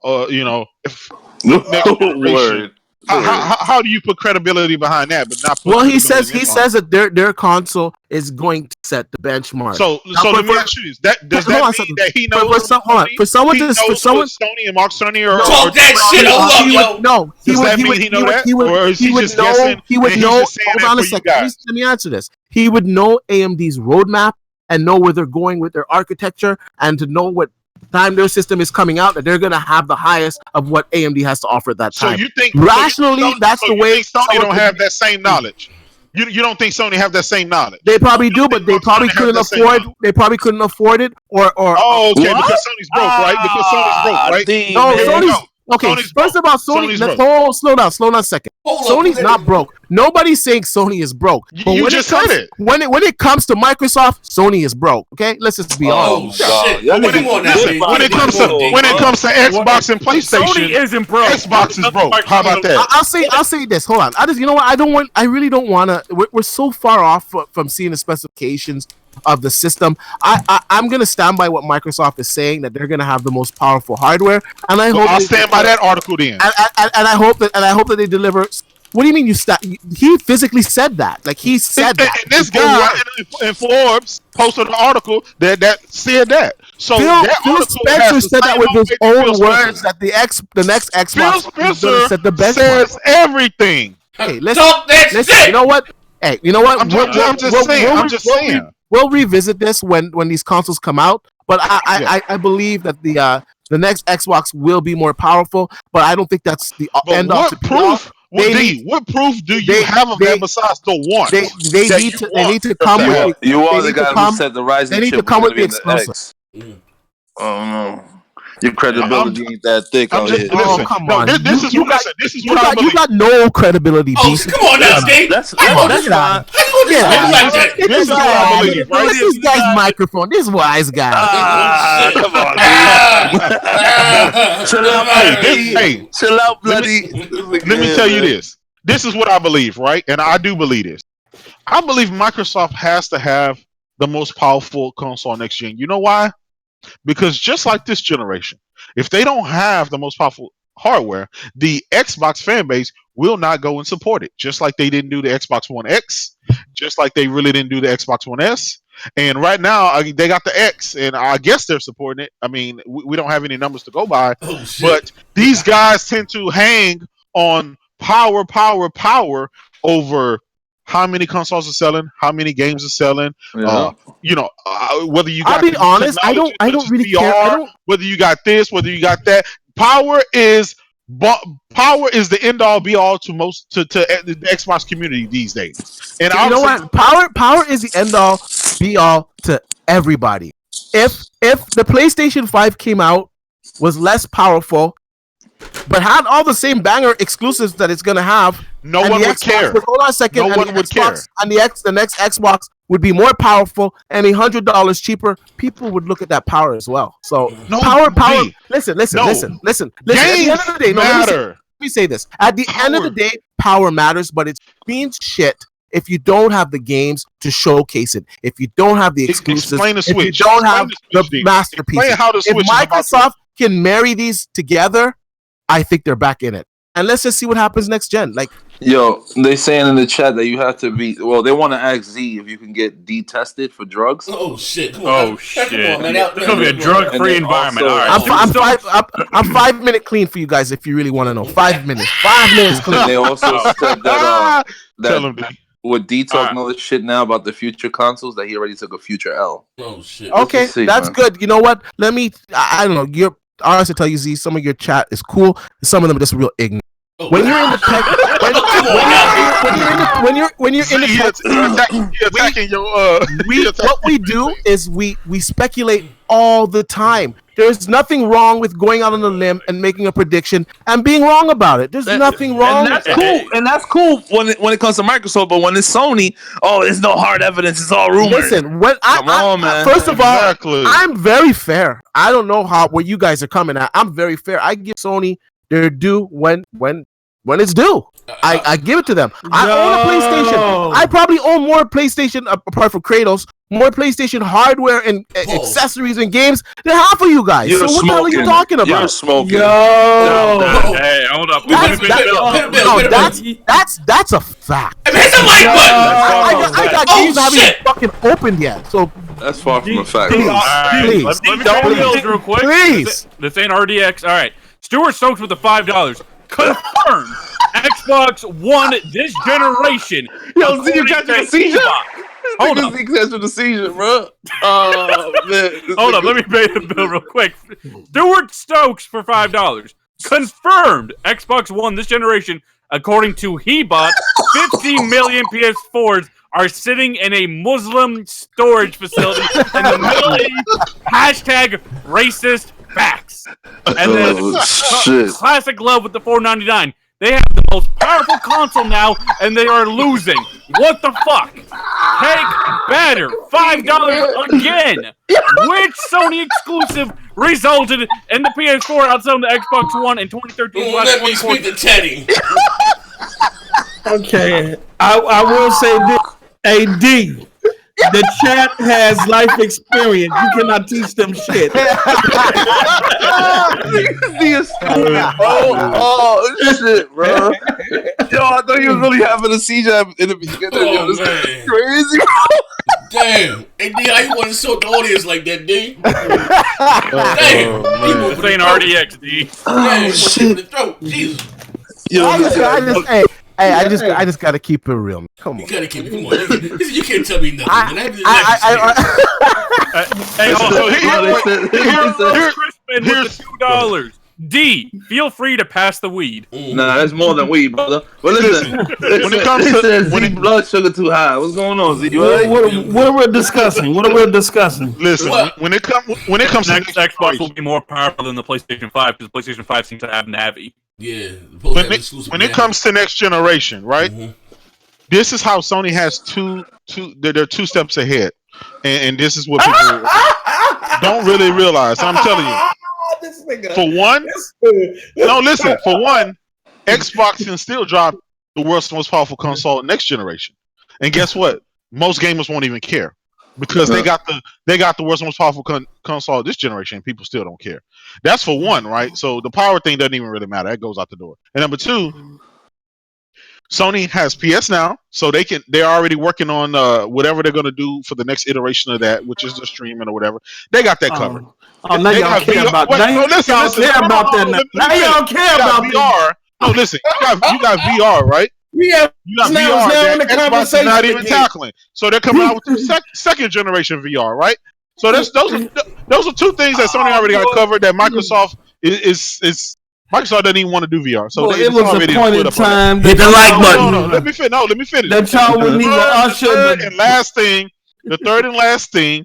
Speaker 2: Word. How do you put credibility behind that? But not.
Speaker 3: Well, he says that their console is going to set the benchmark.
Speaker 2: So let me ask you this: does that mean that he knows?
Speaker 3: For someone,
Speaker 2: Sony and Mark Cerny are
Speaker 1: talk that shit. Hold up,
Speaker 3: no.
Speaker 2: Does that mean he know that, or is he just guessing?
Speaker 3: He would know. Hold on a second. Let me answer this. He would know AMD's roadmap and know where they're going with their architecture, and to know what time their system is coming out, that they're going to have the highest of what AMD has to offer at that time.
Speaker 2: So you think
Speaker 3: rationally, that's the way
Speaker 2: Sony don't have that same knowledge? You don't think Sony have that same knowledge?
Speaker 3: They probably do, but they probably couldn't afford. They probably couldn't afford it, or.
Speaker 2: Oh, okay, what? Because Sony's broke, right? Because Sony's broke, right?
Speaker 3: No, Sony's. Okay, first of all, Sony. Let's slow down a second. Sony's not broke. Nobody's saying Sony is broke. But
Speaker 2: you just said it.
Speaker 3: When it comes to Microsoft, Sony is broke. Okay, let's just be honest.
Speaker 1: Shit.
Speaker 2: When it comes to Xbox and PlayStation,
Speaker 4: Sony isn't broke.
Speaker 2: Xbox is broke. How about that?
Speaker 3: I'll say this. Hold on. You know what? I really don't want to. We're so far off from seeing the specifications of the system. I'm gonna stand by what Microsoft is saying, that they're gonna have the most powerful hardware, and I'll
Speaker 2: stand by that article then.
Speaker 3: And I hope that they deliver. What do you mean he physically said that? Like he said that.
Speaker 2: And this guy in Forbes posted an article that said that. So
Speaker 3: Phil Spencer said that with his own words, that the next Xbox is gonna set the benchmark.
Speaker 2: Says everything.
Speaker 3: Hey, listen. You know what? Hey, you know what?
Speaker 2: I'm just saying.
Speaker 3: We'll revisit this when these consoles come out, but I believe that the next Xbox will be more powerful, but I don't think that's the end all.
Speaker 2: What proof? What proof do you have of that besides the one?
Speaker 3: They need to come with.
Speaker 6: You are the guy who said the Ryzen.
Speaker 3: They need to come with the exclusive.
Speaker 6: Oh no. Your credibility ain't that thick out here.
Speaker 3: Oh, come on.
Speaker 2: This is what I believe.
Speaker 3: You got no credibility,
Speaker 1: Oh, come on now, Steve.
Speaker 6: That's
Speaker 3: fine.
Speaker 2: This is what I believe, right?
Speaker 3: This guy's microphone. This wise guy.
Speaker 6: Come on, dude. Chill out,
Speaker 2: Hey,
Speaker 6: chill out, bloody.
Speaker 2: Let me tell you this. This is what I believe, right? And I do believe this. I believe Microsoft has to have the most powerful console next gen. You know why? Because just like this generation, if they don't have the most powerful hardware, the Xbox fan base will not go and support it. Just like they didn't do the Xbox One X, just like they really didn't do the Xbox One S, And right now, they got the X, and I guess they're supporting it. I mean, we don't have any numbers to go by, but these guys tend to hang on power over how many consoles are selling, how many games are selling. Whether you got.
Speaker 3: I'll be honest. I don't really care.
Speaker 2: Whether you got this, whether you got that. Power is the end all be all to the Xbox community these days. And
Speaker 3: you know what? Power is the end all be all to everybody. If the PlayStation 5 came out, was less powerful, but had all the same banger exclusives that it's gonna have,
Speaker 2: no one would care.
Speaker 3: Hold on a second.
Speaker 2: No one would care.
Speaker 3: And the next Xbox would be more powerful and $100 cheaper. People would look at that power as well. So power. Listen. At the end of the day, let me say this. At the end of the day, power matters, but it means shit if you don't have the games to showcase it. If you don't have the exclusives. If you don't have the masterpieces. If Microsoft can marry these together, I think they're back in it. And let's just see what happens next gen.
Speaker 6: They saying in the chat that you have to be. Well, they want to ask Z if you can get D-tested for drugs.
Speaker 1: Oh shit!
Speaker 4: Come on, man. It's gonna be a drug-free environment. All
Speaker 3: right. I'm 5 minute clean for you guys if you really want to know. 5 minutes. 5 minutes clean.
Speaker 6: And they also said that with D talking all this shit now about the future consoles, that he already took a future L.
Speaker 1: Oh shit!
Speaker 3: Okay, that's good. You know what? I don't know. I also tell you, Z, some of your chat is cool. Some of them are just real ignorant. When you're in the tech, when you're in the tech, what we do is we speculate all the time. There's nothing wrong with going out on a limb and making a prediction and being wrong about it. There's nothing wrong.
Speaker 7: And that's cool. And that's cool when it comes to Microsoft. But when it's Sony, there's no hard evidence. It's all rumors.
Speaker 3: Listen, man. First of all, I'm very fair. I don't know where you guys are coming at. I'm very fair. I give Sony their due when it's due. I give it to them. I own a PlayStation. I probably own more PlayStation, apart from Kratos, more PlayStation hardware and accessories and games than half of you guys. So what the hell are you talking about?
Speaker 6: You're smoking.
Speaker 4: Hey, hold up.
Speaker 3: That's a fact.
Speaker 1: Hit the like button.
Speaker 3: I got games I haven't fucking opened yet. So
Speaker 6: that's far from a fact.
Speaker 3: Please.
Speaker 4: Let me tell you real quick.
Speaker 3: Please.
Speaker 4: This ain't RDX. All right. Stuart Stokes with the $5. Confirmed Xbox One this generation.
Speaker 7: Yo, Z, you catching a seizure?
Speaker 6: Hold up. The seizure, bro. Man.
Speaker 4: Hold up. Let me pay the bill real quick. Stuart Stokes for $5. Confirmed Xbox One this generation, according to Hebot, 50 million PS4s are sitting in a Muslim storage facility in the Middle East. Hashtag racist facts. And then Classic Love with the $4.99. They have the most powerful console now, and they are losing. What the fuck? Cake batter, $5 again. Which Sony exclusive resulted in the PS4 outselling the Xbox One in 2013?
Speaker 1: Let me speak to Teddy.
Speaker 8: Okay, I will say this. AD, the chat has life experience. You cannot teach them shit.
Speaker 6: Shit, bro. Yo, I thought you was really having a seizure in the beginning. This crazy, bro.
Speaker 1: Damn. Hey, D, how you want to insult the audience like that, D? Damn.
Speaker 4: This ain't RDX, D.
Speaker 1: Damn, shit. Jesus.
Speaker 3: I just gotta keep it real. Come on.
Speaker 1: You gotta keep it. Come on. You can't tell me nothing.
Speaker 4: Hey, here's Crispin with the $2. D, feel free to pass the weed.
Speaker 6: Nah, that's more than weed, brother. But listen, when it comes to blood sugar too high, what's going on, Z?
Speaker 8: What are we discussing?
Speaker 2: Listen, when it comes to
Speaker 4: next Xbox will be more powerful than the PlayStation 5 because the PlayStation 5 seems to have Navi.
Speaker 1: Yeah.
Speaker 2: When it comes to next generation, right? Mm-hmm. This is how Sony has they're 2 steps ahead, and this is what people don't really realize. I'm telling you. For one, Xbox can still drop the world's most powerful console next generation, and guess what? Most gamers won't even care because they got the world's most powerful console this generation, and people still don't care. That's for one, right? So the power thing doesn't even really matter. That goes out the door. And number 2, Sony has PS Now, so they're already working on whatever they're gonna do for the next iteration of that, which is the streaming or whatever. They got that covered.
Speaker 8: Oh, now y'all care about that. Now y'all care about that. Now y'all care about
Speaker 2: VR. No, listen, you got VR, right?
Speaker 8: Yeah,
Speaker 2: you got
Speaker 8: now
Speaker 2: VR
Speaker 8: in the
Speaker 2: that Xbox is
Speaker 8: conversation
Speaker 2: not even
Speaker 8: again.
Speaker 2: tackling. So they're coming out with the second generation VR, right? So those are two things that Sony already got covered. That Microsoft is Microsoft doesn't even want to do VR. So
Speaker 8: well, it was a point in time.
Speaker 1: Hit the like button.
Speaker 2: No, let me finish.
Speaker 8: That y'all wouldn't even usher.
Speaker 2: The third and last thing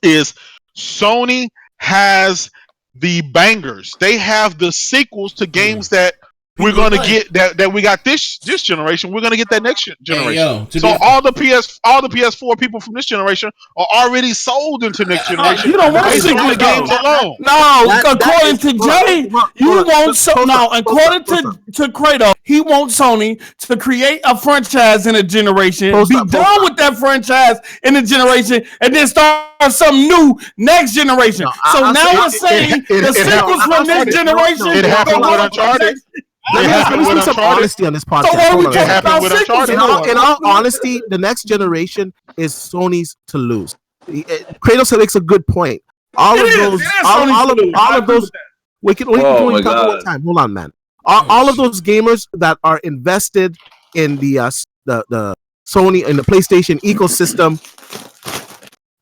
Speaker 2: is Sony has the bangers. They have the sequels to games that we're gonna get that we got this generation. We're gonna get that next generation. Hey, so all the PS4 people from this generation are already sold into next generation.
Speaker 8: You don't want to sequel
Speaker 2: games alone.
Speaker 8: No, according to Jay, you want according to Kratos, he wants Sony to create a franchise in a generation, be done with that franchise in a generation, and then start something new next generation. So now we're saying the sequels from this generation.
Speaker 2: It happened with Uncharted.
Speaker 3: Let me speak some honesty on this podcast.
Speaker 8: So
Speaker 3: in all honesty, the next generation is Sony's to lose. Kratos makes a good point. All of those. We can talk about one time. Hold on, man. All of those gamers that are invested in the Sony and the PlayStation ecosystem,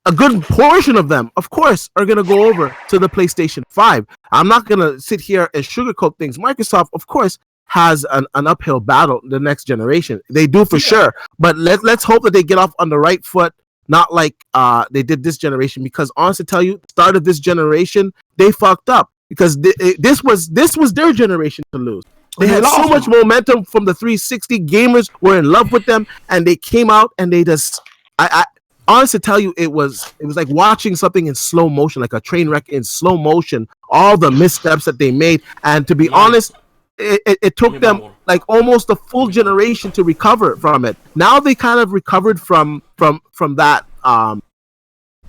Speaker 3: a good portion of them, of course, are going to go over to the PlayStation 5. I'm not going to sit here and sugarcoat things. Microsoft, of course, has an uphill battle the next generation. They do for sure. But let's hope that they get off on the right foot, not like they did this generation. Because honestly, tell you, start of this generation, they fucked up. Because this was their generation to lose. They had so much momentum from the 360. Gamers were in love with them, and they came out and they just... I honestly tell you, it was like watching something in slow motion, like a train wreck in slow motion. All the missteps that they made, and to be honest, it took them like almost a full generation to recover from it. Now they kind of recovered from that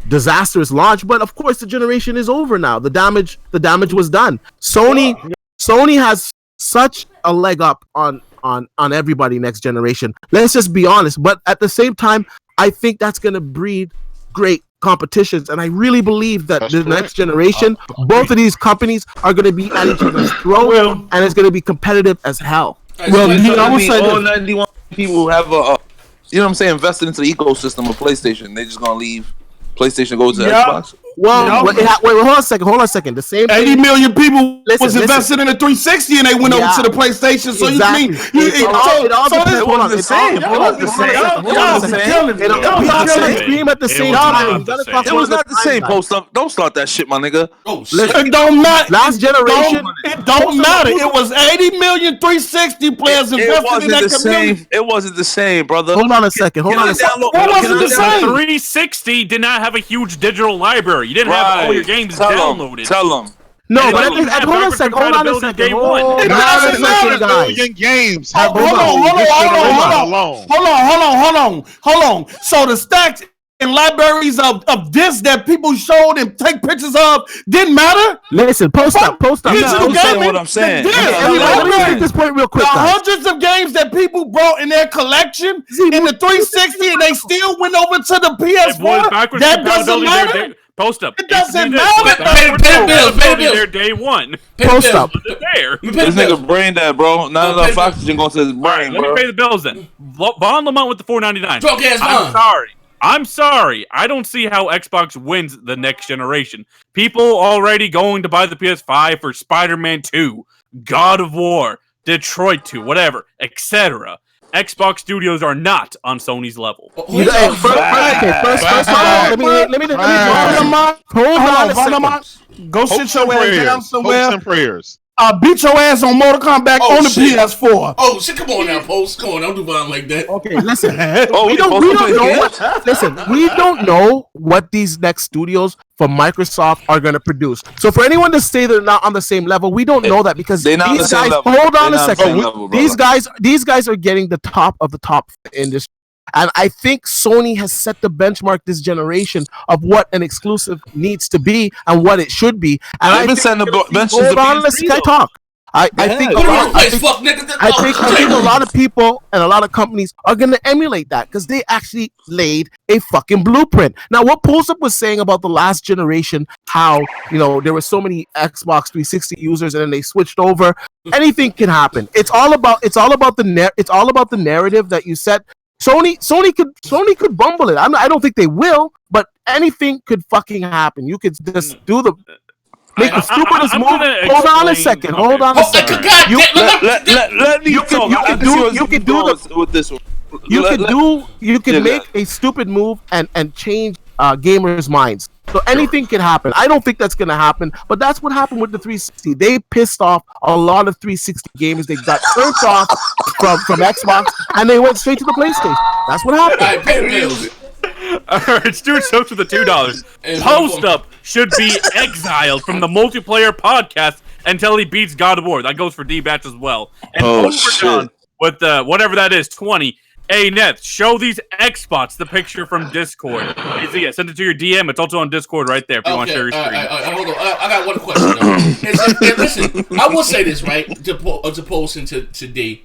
Speaker 3: disastrous launch, but of course the generation is over now. The damage was done. Sony has such a leg up on everybody next generation. Let's just be honest. But at the same time, I think that's going to breed great competitions, and I really believe that next generation, both of these companies are going to be at each other's throat, and it's going to be competitive as hell.
Speaker 7: Well, I would say all 91 people who have invested into the ecosystem of PlayStation. They're just going to leave PlayStation, go to Xbox.
Speaker 3: Well, wait, hold on a second. The same
Speaker 8: 80 million people was invested in a 360 and they went over to the PlayStation. So
Speaker 3: exactly.
Speaker 8: you mean
Speaker 3: it wasn't the same. It wasn't the same. At the same time.
Speaker 7: It was not the same. Post up. Don't start that shit, my nigga.
Speaker 8: It don't matter.
Speaker 3: Last generation.
Speaker 8: It don't matter. It was 80 million 360 players invested in that community.
Speaker 7: It wasn't the same, brother.
Speaker 3: Hold on a second.
Speaker 8: It wasn't the same.
Speaker 4: 360 did not have a huge digital library. You didn't have all your games downloaded.
Speaker 7: Tell them.
Speaker 3: No, but hold on a second. Hold on a second.
Speaker 2: Games.
Speaker 8: Hold on. So the stacks and libraries of this that people showed and take pictures of didn't matter.
Speaker 3: Listen, post up.
Speaker 7: Digital gaming. What I'm saying.
Speaker 3: Let me make this point real quick.
Speaker 8: The hundreds of games that people brought in their collection in the 360 and they still went over to the PS4. That doesn't matter.
Speaker 4: Post up.
Speaker 8: It doesn't matter.
Speaker 4: There day one.
Speaker 3: Post up.
Speaker 7: This nigga brain dead, bro. Not enough oxygen going to his brain,
Speaker 4: bro. Let me pay the bills then. Vaughn Lamont with the $4.99. I'm sorry. I don't see how Xbox wins the next generation. People already going to buy the PS5 for Spider-Man 2, God of War, Detroit 2, whatever, etc. Xbox studios are not on Sony's level.
Speaker 3: First, hold on.
Speaker 8: Go sit your ass down somewhere.
Speaker 2: Hopes and prayers.
Speaker 8: Beat your ass on Mortal Kombat on the PS4.
Speaker 1: Oh shit! Come on now, Post. Come on, don't do violent like that.
Speaker 3: Okay, listen. We don't know what these next studios from Microsoft are going to produce. So for anyone to say they're not on the same level, we don't know that because these guys. Hold on a second. These guys are getting the top of the top industry. And I think Sony has set the benchmark this generation of what an exclusive needs to be and what it should be. And
Speaker 7: I've been setting the benches.
Speaker 3: Hold on, let's talk. I think a lot of people and a lot of companies are going to emulate that because they actually laid a fucking blueprint. Now, what Pulsup was saying about the last generation, how there were so many Xbox 360 users and then they switched over. Anything can happen. It's all about the narrative that you set. Sony could bumble it. I don't think they will, but anything could fucking happen. You could just make the stupidest move. Hold on a second. You can make a stupid move and change gamers' minds. So anything can happen. I don't think that's going to happen, but that's what happened with the 360. They pissed off a lot of 360 gamers. They got turned off from Xbox, and they went straight to the PlayStation. That's what happened.
Speaker 4: All right, Stuart Stokes with the $2. Post Up should be exiled from the multiplayer podcast until he beats God of War. That goes for D-Batch as well. And Overdone with whatever that is, 20. Hey, Neth, show these Xbots the picture from Discord. Send it to your DM. It's also on Discord right there if you want to share your screen.
Speaker 1: Hold on. I got one question. Listen, I will say this, right, to Poston to D.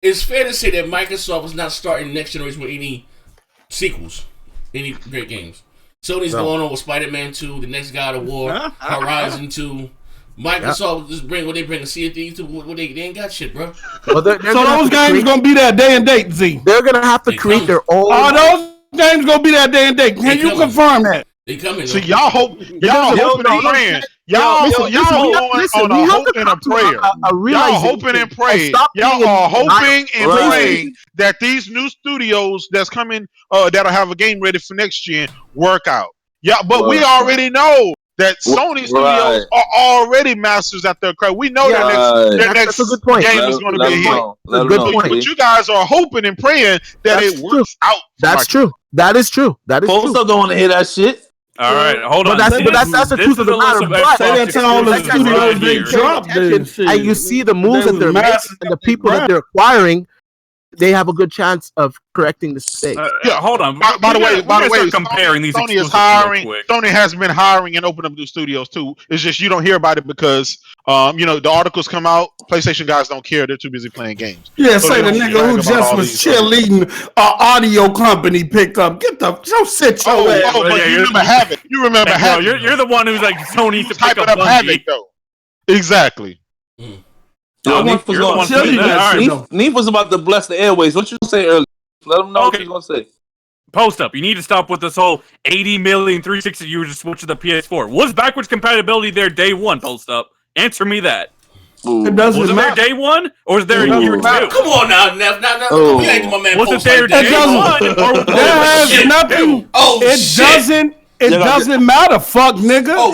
Speaker 1: It's fair to say that Microsoft is not starting next generation with any sequels, any great games. Sony's going on with Spider-Man 2, the next God of War, Horizon 2. Microsoft just bring what they bring a Sea of Thieves to what they ain't got shit, bro.
Speaker 8: Well, so those games gonna be there day and date, Z.
Speaker 3: They're gonna have to create their own.
Speaker 8: Those games gonna be there day and date. Can you confirm that?
Speaker 1: They coming.
Speaker 2: So y'all hoping and praying. Y'all going on a hope and a prayer. Y'all hoping and praying. Y'all are hoping and praying that these new studios that's coming, that'll have a game ready for next gen, work out. Yeah, but we already know that Sony studios are already masters at their craft. We know their next game is going to be a hit. Good point. But you guys are hoping and praying that it works out.
Speaker 3: That's true. That is true.
Speaker 7: Folks don't want to hear that shit.
Speaker 4: All right, hold on.
Speaker 3: That's the truth of the matter. And you see the moves that they're making and the people that they're acquiring, they have a good chance of correcting the mistake.
Speaker 4: Hold on.
Speaker 2: By the way,
Speaker 4: comparing these
Speaker 2: Sony is hiring. Sony has been hiring and opening up new studios too. It's just you don't hear about it because the articles come out. PlayStation guys don't care; they're too busy playing games.
Speaker 8: Yeah, so say the nigga who just was cheerleading an audio company picked up. Get the sit your ass.
Speaker 2: But you remember Havoc. You remember Havoc.
Speaker 4: You're the one who's like Sony to pick up
Speaker 2: Havoc though. Exactly.
Speaker 7: Neef was about to bless the airways. What you say earlier? Let them know what you're gonna say.
Speaker 4: Post Up. You need to stop with this whole 80 million 360 users switch to the PS4. Was backwards compatibility there day one? Post Up. Answer me that.
Speaker 8: It doesn't
Speaker 4: was it there day one, or was there year two?
Speaker 1: Come on now, Nev. We ain't my man.
Speaker 4: Was it there day one?
Speaker 8: There has nothing. It doesn't matter, fuck nigga.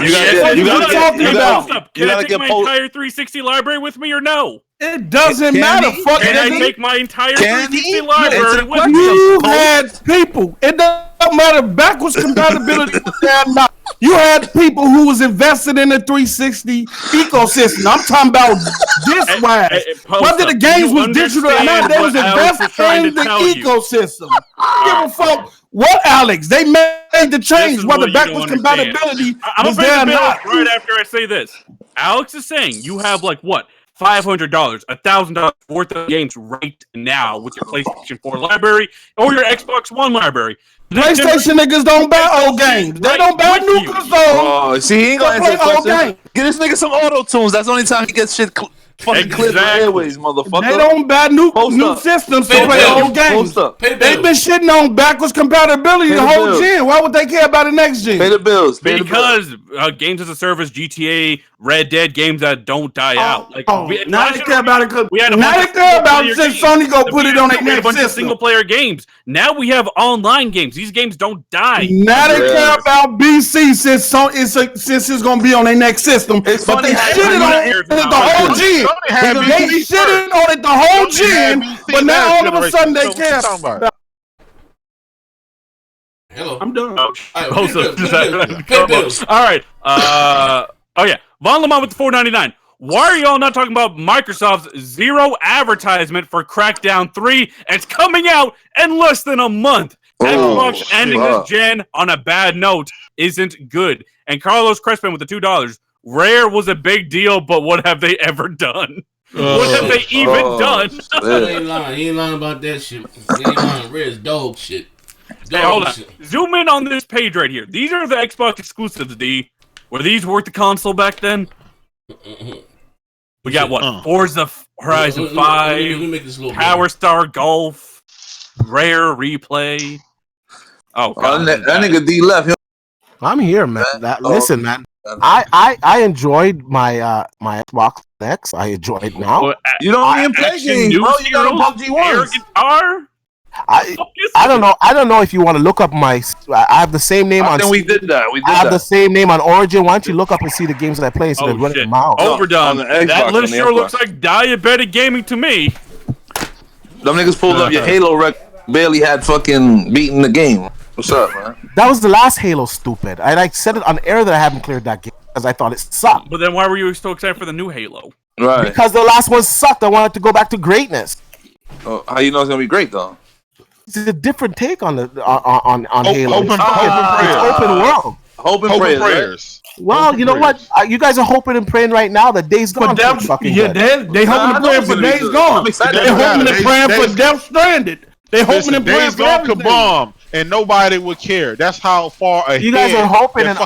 Speaker 7: You gotta
Speaker 4: get my entire 360 library with me or no?
Speaker 8: It doesn't matter, fuck
Speaker 4: nigga.
Speaker 8: nigga.
Speaker 4: I take my entire 360 library with me.
Speaker 8: You had people. It don't matter backwards compatibility was there or not. You had people who was invested in the 360 ecosystem. I'm talking about this wise. Whether the games was digital or not, they was invested in the ecosystem. I don't give a fuck. What, Alex? They made the change. Whether backwards compatibility was there or not.
Speaker 4: Right after I say this, Alex is saying you have like what? $500, $1,000 worth of games right now with your PlayStation 4 library or your Xbox One library.
Speaker 8: PlayStation niggas don't buy old games. They don't buy new consoles.
Speaker 7: Oh, see, he ain't gonna answer that question. Get this nigga some auto tunes. That's the only time he gets shit fucking clipped in airways, motherfucker.
Speaker 8: They don't buy new systems to play old games. They've been shitting on backwards compatibility the whole gen. Why would they care about the next gen?
Speaker 7: Pay the bills.
Speaker 4: Because games as a service, GTA, Red Dead, games that don't die out.
Speaker 8: Now they care about it because now they care about it since Sony go put it on their next system.
Speaker 4: Single player games. Now we have online games. These games don't die.
Speaker 8: Now they care about BC since it's gonna be on their next system. But they shitted on it the whole gen. They shitted on it the whole gen. But now all of a sudden they care.
Speaker 1: Hello.
Speaker 8: I'm done.
Speaker 4: All right. Von Lamont with the $4.99. Why are y'all not talking about Microsoft's zero advertisement for Crackdown 3? It's coming out in less than a month. Xbox ending this gen on a bad note isn't good. And Carlos Crespin with the $2. Rare was a big deal, but what have they ever done? What have they even done?
Speaker 1: He ain't lying. He ain't lying about that shit. He ain't lying. Rare's dog shit.
Speaker 4: Hey, hold on. Zoom in on this page right here. These are the Xbox exclusives, D. Were these worth the console back then? We got what? Forza Horizon 5,
Speaker 1: let me make this a little
Speaker 4: Power Star Golf, Rare Replay. Oh, God.
Speaker 7: that nigga D left.
Speaker 3: I'm here, man. Listen, man. I enjoyed my my Xbox X. I enjoy it now.
Speaker 7: You don't even play games, bro. You got a PUBG once.
Speaker 4: Guitar?
Speaker 3: I don't know. I don't know if you want to look up my. I have the same name on.
Speaker 7: We did that.
Speaker 3: I have the same name on Origin. Why don't you look up and see the games that I play instead of running them out?
Speaker 4: Overdone. That list sure looks like diabetic gaming to me.
Speaker 7: Them niggas pulled up your Halo rec. Barely had fucking beaten the game. What's up, man?
Speaker 3: That was the last Halo, stupid. I said it on air that I haven't cleared that game because I thought it sucked.
Speaker 4: But then why were you so excited for the new Halo?
Speaker 7: Right.
Speaker 3: Because the last one sucked. I wanted to go back to greatness.
Speaker 7: Oh, how you know it's gonna be great though?
Speaker 3: It's a different take on the on Halo.
Speaker 2: Open
Speaker 3: world.
Speaker 7: Hope and prayers.
Speaker 3: Well, you know what? You guys are hoping and praying right now that Days Gone.
Speaker 8: They hoping and praying for Days Gone. They hoping and praying for Death Stranded. They hoping and praying for
Speaker 2: Days Gone could bomb, and nobody would care. That's how far ahead
Speaker 3: you guys are hoping and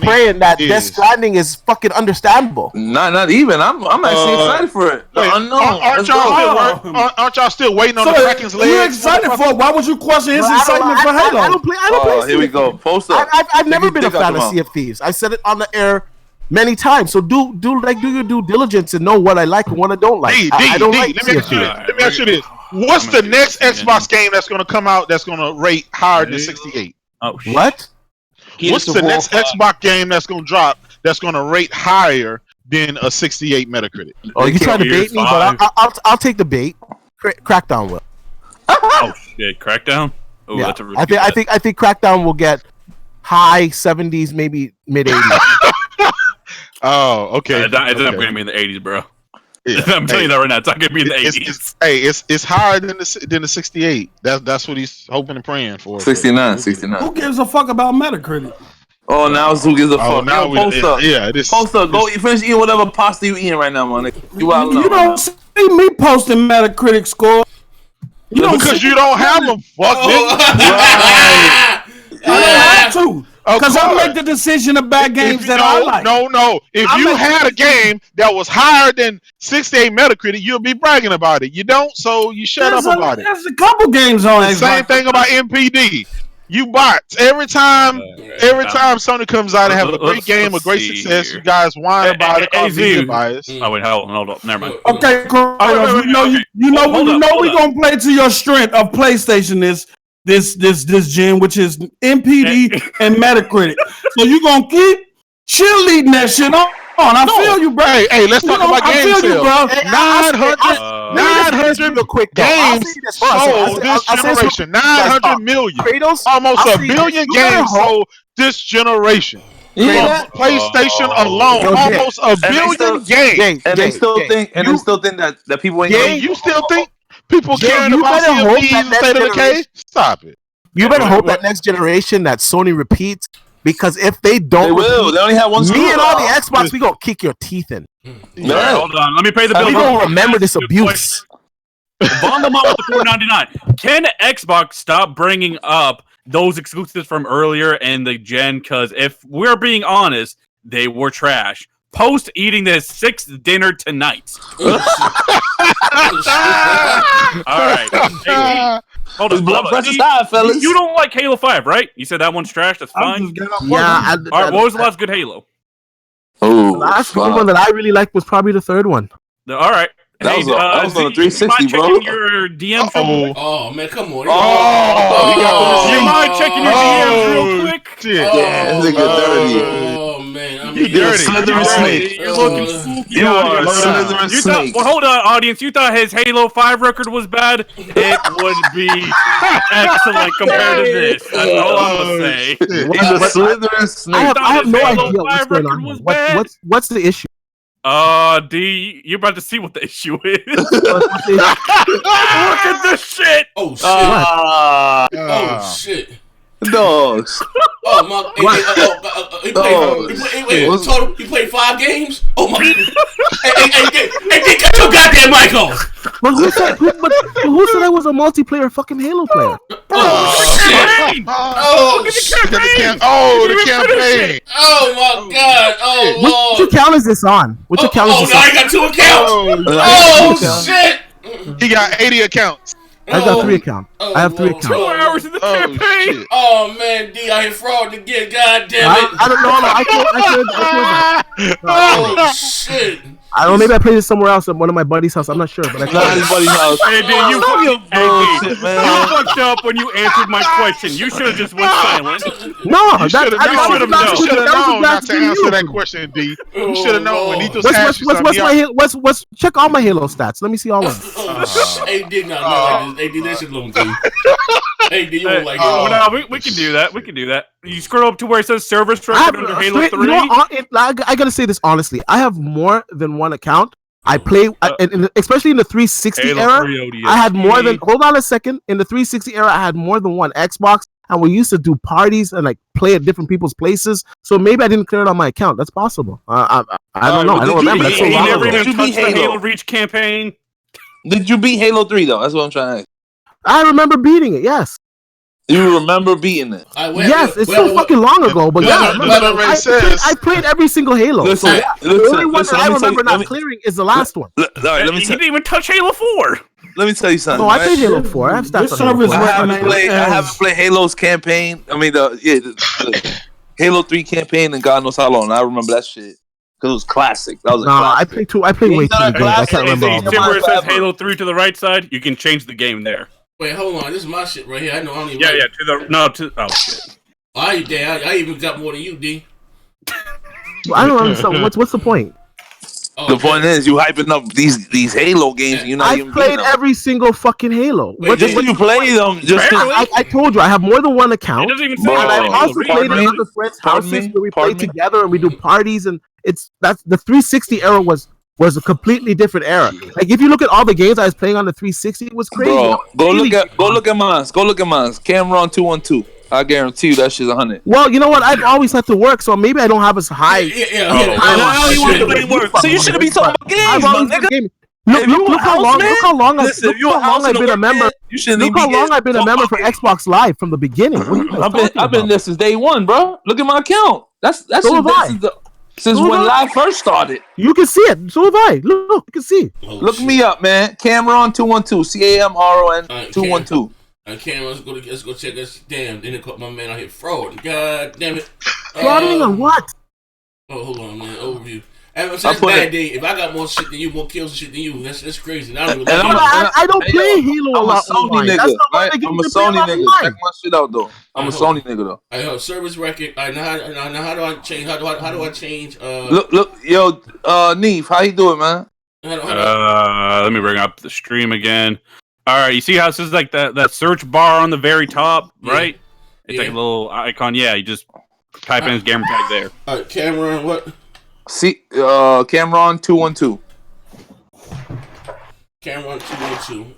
Speaker 3: praying that Death Stranding is fucking understandable.
Speaker 7: Not even. I'm actually excited for it.
Speaker 2: Wait, aren't y'all still waiting on the Kraken's legs?
Speaker 8: You excited for it? Why would you question his excitement for Halo?
Speaker 3: I don't play.
Speaker 7: Here we go. Post up.
Speaker 3: I've never been a fan of Sea of Thieves. I've said it on the air many times. So do your due diligence and know what I like and what I don't like. I don't like Sea of Thieves.
Speaker 2: Let me ask you this. What's the next Xbox game that's going to come out that's going to rate higher than 68?
Speaker 3: Oh, what?
Speaker 2: What's the next Xbox game that's going to drop that's going to rate higher than a 68 Metacritic?
Speaker 3: Oh, you trying to bait me? But I'll take the bait. Crackdown will.
Speaker 4: Oh shit, Crackdown. Oh,
Speaker 3: yeah.
Speaker 4: That's a really
Speaker 3: I think Crackdown will get high 70s, maybe mid 80s.
Speaker 2: Oh, okay.
Speaker 4: It's not going to be in the 80s, bro. Yeah. I'm telling you that right now. It's not gonna be in the 80s.
Speaker 2: It's higher than the 68. That's what he's hoping and praying for.
Speaker 7: 69.
Speaker 8: Who gives a fuck about Metacritic?
Speaker 7: Oh, now it's who gives a fuck.
Speaker 2: Now
Speaker 7: post up.
Speaker 2: Yeah,
Speaker 7: post up. Go finish eating whatever pasta you eating right now, man.
Speaker 8: You don't see me posting Metacritic score.
Speaker 2: Because you don't have them. Fuck
Speaker 8: I don't have to. Because I make the decision about games that I like.
Speaker 2: No. If you had a game that was higher than 68 Metacritic, you'll be bragging about it. You don't, so you shut up about it.
Speaker 8: There's a couple games on Xbox.
Speaker 2: Same thing about MPD. You bots. Every time Sony comes out and have a great game, a great success, you guys whine about it. Call media bias.
Speaker 4: Oh wait, hold up. Never mind.
Speaker 8: Okay, you know we're gonna play to your strength of PlayStation this gen, which is MPD and Metacritic. So you gonna keep cheerleading that shit on. I feel you, bro.
Speaker 2: Hey, let's talk about game sales. 900 games sold this generation. 900 million. Almost a billion games sold this generation.
Speaker 7: Yeah.
Speaker 2: PlayStation alone, almost a billion games.
Speaker 7: And they still think that people ain't
Speaker 2: getting. You still think people caring about CFPs State of Decay? Stop it.
Speaker 3: You better hope that next generation that Sony repeats, because if they don't,
Speaker 7: they will. They only have one.
Speaker 3: Me and all the Xbox, we gonna kick your teeth in.
Speaker 4: Yeah. Hold on, let me pay the bill.
Speaker 3: We gonna remember this abuse.
Speaker 4: Bundle them up with the $4.99. Can Xbox stop bringing up those exclusives from earlier in the gen? Because if we're being honest, they were trash. Post eating this 6th dinner tonight. All right. Hey, hold on.
Speaker 7: Blood pressure's high, fellas.
Speaker 4: You don't like Halo 5, right? You said that one's trash. That's fine.
Speaker 3: Yeah.
Speaker 4: All right. What was the last good Halo?
Speaker 3: Oh, the last one that I really liked was probably the third one.
Speaker 4: All right.
Speaker 7: That was on the 360, bro.
Speaker 4: Your DM
Speaker 1: Oh man, come on.
Speaker 4: You mind checking your DMs real quick?
Speaker 7: Yeah, nigga dirty.
Speaker 1: Oh man,
Speaker 7: you're a slithering snake.
Speaker 4: You're looking spooky.
Speaker 7: You are a slithering snake.
Speaker 4: Well, hold on, audience. You thought his Halo 5 record was bad? It would be excellent compared to this. That's all I'm gonna say.
Speaker 7: He's a slithering snake.
Speaker 3: I have no idea what's going on. What's the issue?
Speaker 4: D, you're about to see what the issue is. Look at this shit.
Speaker 1: Oh shit. Oh shit.
Speaker 7: Dogs.
Speaker 1: Oh my! He played 5 games. Oh my! Hey, cut your goddamn mic off!
Speaker 3: But who said I was a multiplayer fucking Halo player?
Speaker 1: Oh
Speaker 2: the campaign!
Speaker 1: Oh my god! Oh,
Speaker 3: which account is this on? Which account is this
Speaker 1: now
Speaker 3: on?
Speaker 1: I got 2 accounts. Oh shit!
Speaker 2: He got 80 accounts.
Speaker 3: I've got 3 accounts. I have 3 accounts.
Speaker 4: 2 hours in the campaign.
Speaker 2: Shit.
Speaker 1: Oh man, D, I hit fraud again. God damn it!
Speaker 3: I don't know. I can't.
Speaker 1: Oh shit!
Speaker 3: I don't know. Maybe I played it somewhere else at one of my buddy's house. I'm not sure, but I
Speaker 7: Not anybody's house.
Speaker 4: Hey, dude, you
Speaker 7: bullshit, man.
Speaker 4: You fucked up when you answered my question. You should have just went silent.
Speaker 3: No,
Speaker 2: You should have known not to answer that question, D. You should have known when Nito's asked you
Speaker 3: What's check all my Halo stats. Let me see all of them.
Speaker 1: Hey, D, no, hey, D, that shit little D. Hey, D, you don't like it.
Speaker 4: We can do that. We can do that. You scroll up to where it says service record under Halo 3.
Speaker 3: You know, I gotta say this honestly. I have more than one account. I play, especially in the 360
Speaker 4: Halo
Speaker 3: era.
Speaker 4: 3 ODST.
Speaker 3: I had more than. Hold on a second. In the 360 era, I had more than one Xbox, and we used to do parties and like play at different people's places. So maybe I didn't clear it on my account. That's possible. I don't know. I don't remember. That's so
Speaker 4: He
Speaker 3: long
Speaker 4: never
Speaker 3: ago.
Speaker 4: even touched the Halo Reach campaign.
Speaker 7: Did you beat Halo 3 though? That's what I'm trying to ask.
Speaker 3: I remember beating it. Yes.
Speaker 7: You remember beating it?
Speaker 3: Yes, it's so fucking long ago, but yeah, I played every single Halo.
Speaker 7: Listen,
Speaker 3: the only one that I remember not clearing is the last one.
Speaker 7: All right,
Speaker 4: He didn't even touch Halo 4.
Speaker 7: Let me tell you something.
Speaker 3: No, I played Halo 4. I have stats on Halo 4.
Speaker 7: I haven't played Halo's campaign. I mean, the Halo 3 campaign and God knows how long. I remember that shit because it was classic. That was a classic.
Speaker 3: I played way too many games. I can't remember all
Speaker 4: See where it says Halo 3 to the right side? You can change the game there.
Speaker 1: Wait, hold on. This is my shit right here. I don't even.
Speaker 4: Yeah. Oh shit.
Speaker 1: I even got more than you, D.
Speaker 3: I don't understand. What's the point?
Speaker 7: The point is, you hyping up these Halo games. And you're not even
Speaker 3: played every single fucking Halo.
Speaker 7: Just when you play them,
Speaker 3: I told you I have more than one account.
Speaker 4: It doesn't even say
Speaker 3: And I also played in other friends' houses where we play together and we do parties, and that's the 360 era was a completely different era. Like if you look at all the games I was playing on the 360, it was crazy.
Speaker 7: Bro, go look at mine. Go look at mine. Cameron 212. I guarantee you that shit's 100.
Speaker 3: Well, you know what? I've always had to work, so maybe I don't have as high.
Speaker 7: So you shouldn't be talking about games, my nigga.
Speaker 3: Look how long I've been a member. Look how long I've been a member for Xbox Live from the beginning.
Speaker 7: I've been there since day one, bro. Look at my account. That's since when Live first started.
Speaker 3: You can see it. So have I. Look, you can see.
Speaker 7: Look me up, man. Cameron 212. CAMRON 212.
Speaker 1: Cam, let's go check this. Damn, then it caught my man out here fraud. God damn it.
Speaker 3: Frauding on what?
Speaker 1: Oh, hold on, man. Overview. That's bad day. If I got more shit than you, more kills and shit than you, that's crazy. I
Speaker 3: don't play Halo a lot.
Speaker 7: I'm a Sony nigga. I'm a Sony nigga. Check my shit out though. I'm a Sony nigga though.
Speaker 1: I have service record. Now how do I change? How do I change?
Speaker 7: Look, yo, Neve, how you doing, man?
Speaker 4: Let me bring up the stream again. All right, you see how it says like that search bar on the very top, right? It's like a little icon. Yeah, you just type in his gamer tag there.
Speaker 1: All right, Cameron, what?
Speaker 7: See, Cameron 212.
Speaker 1: Cameron 212.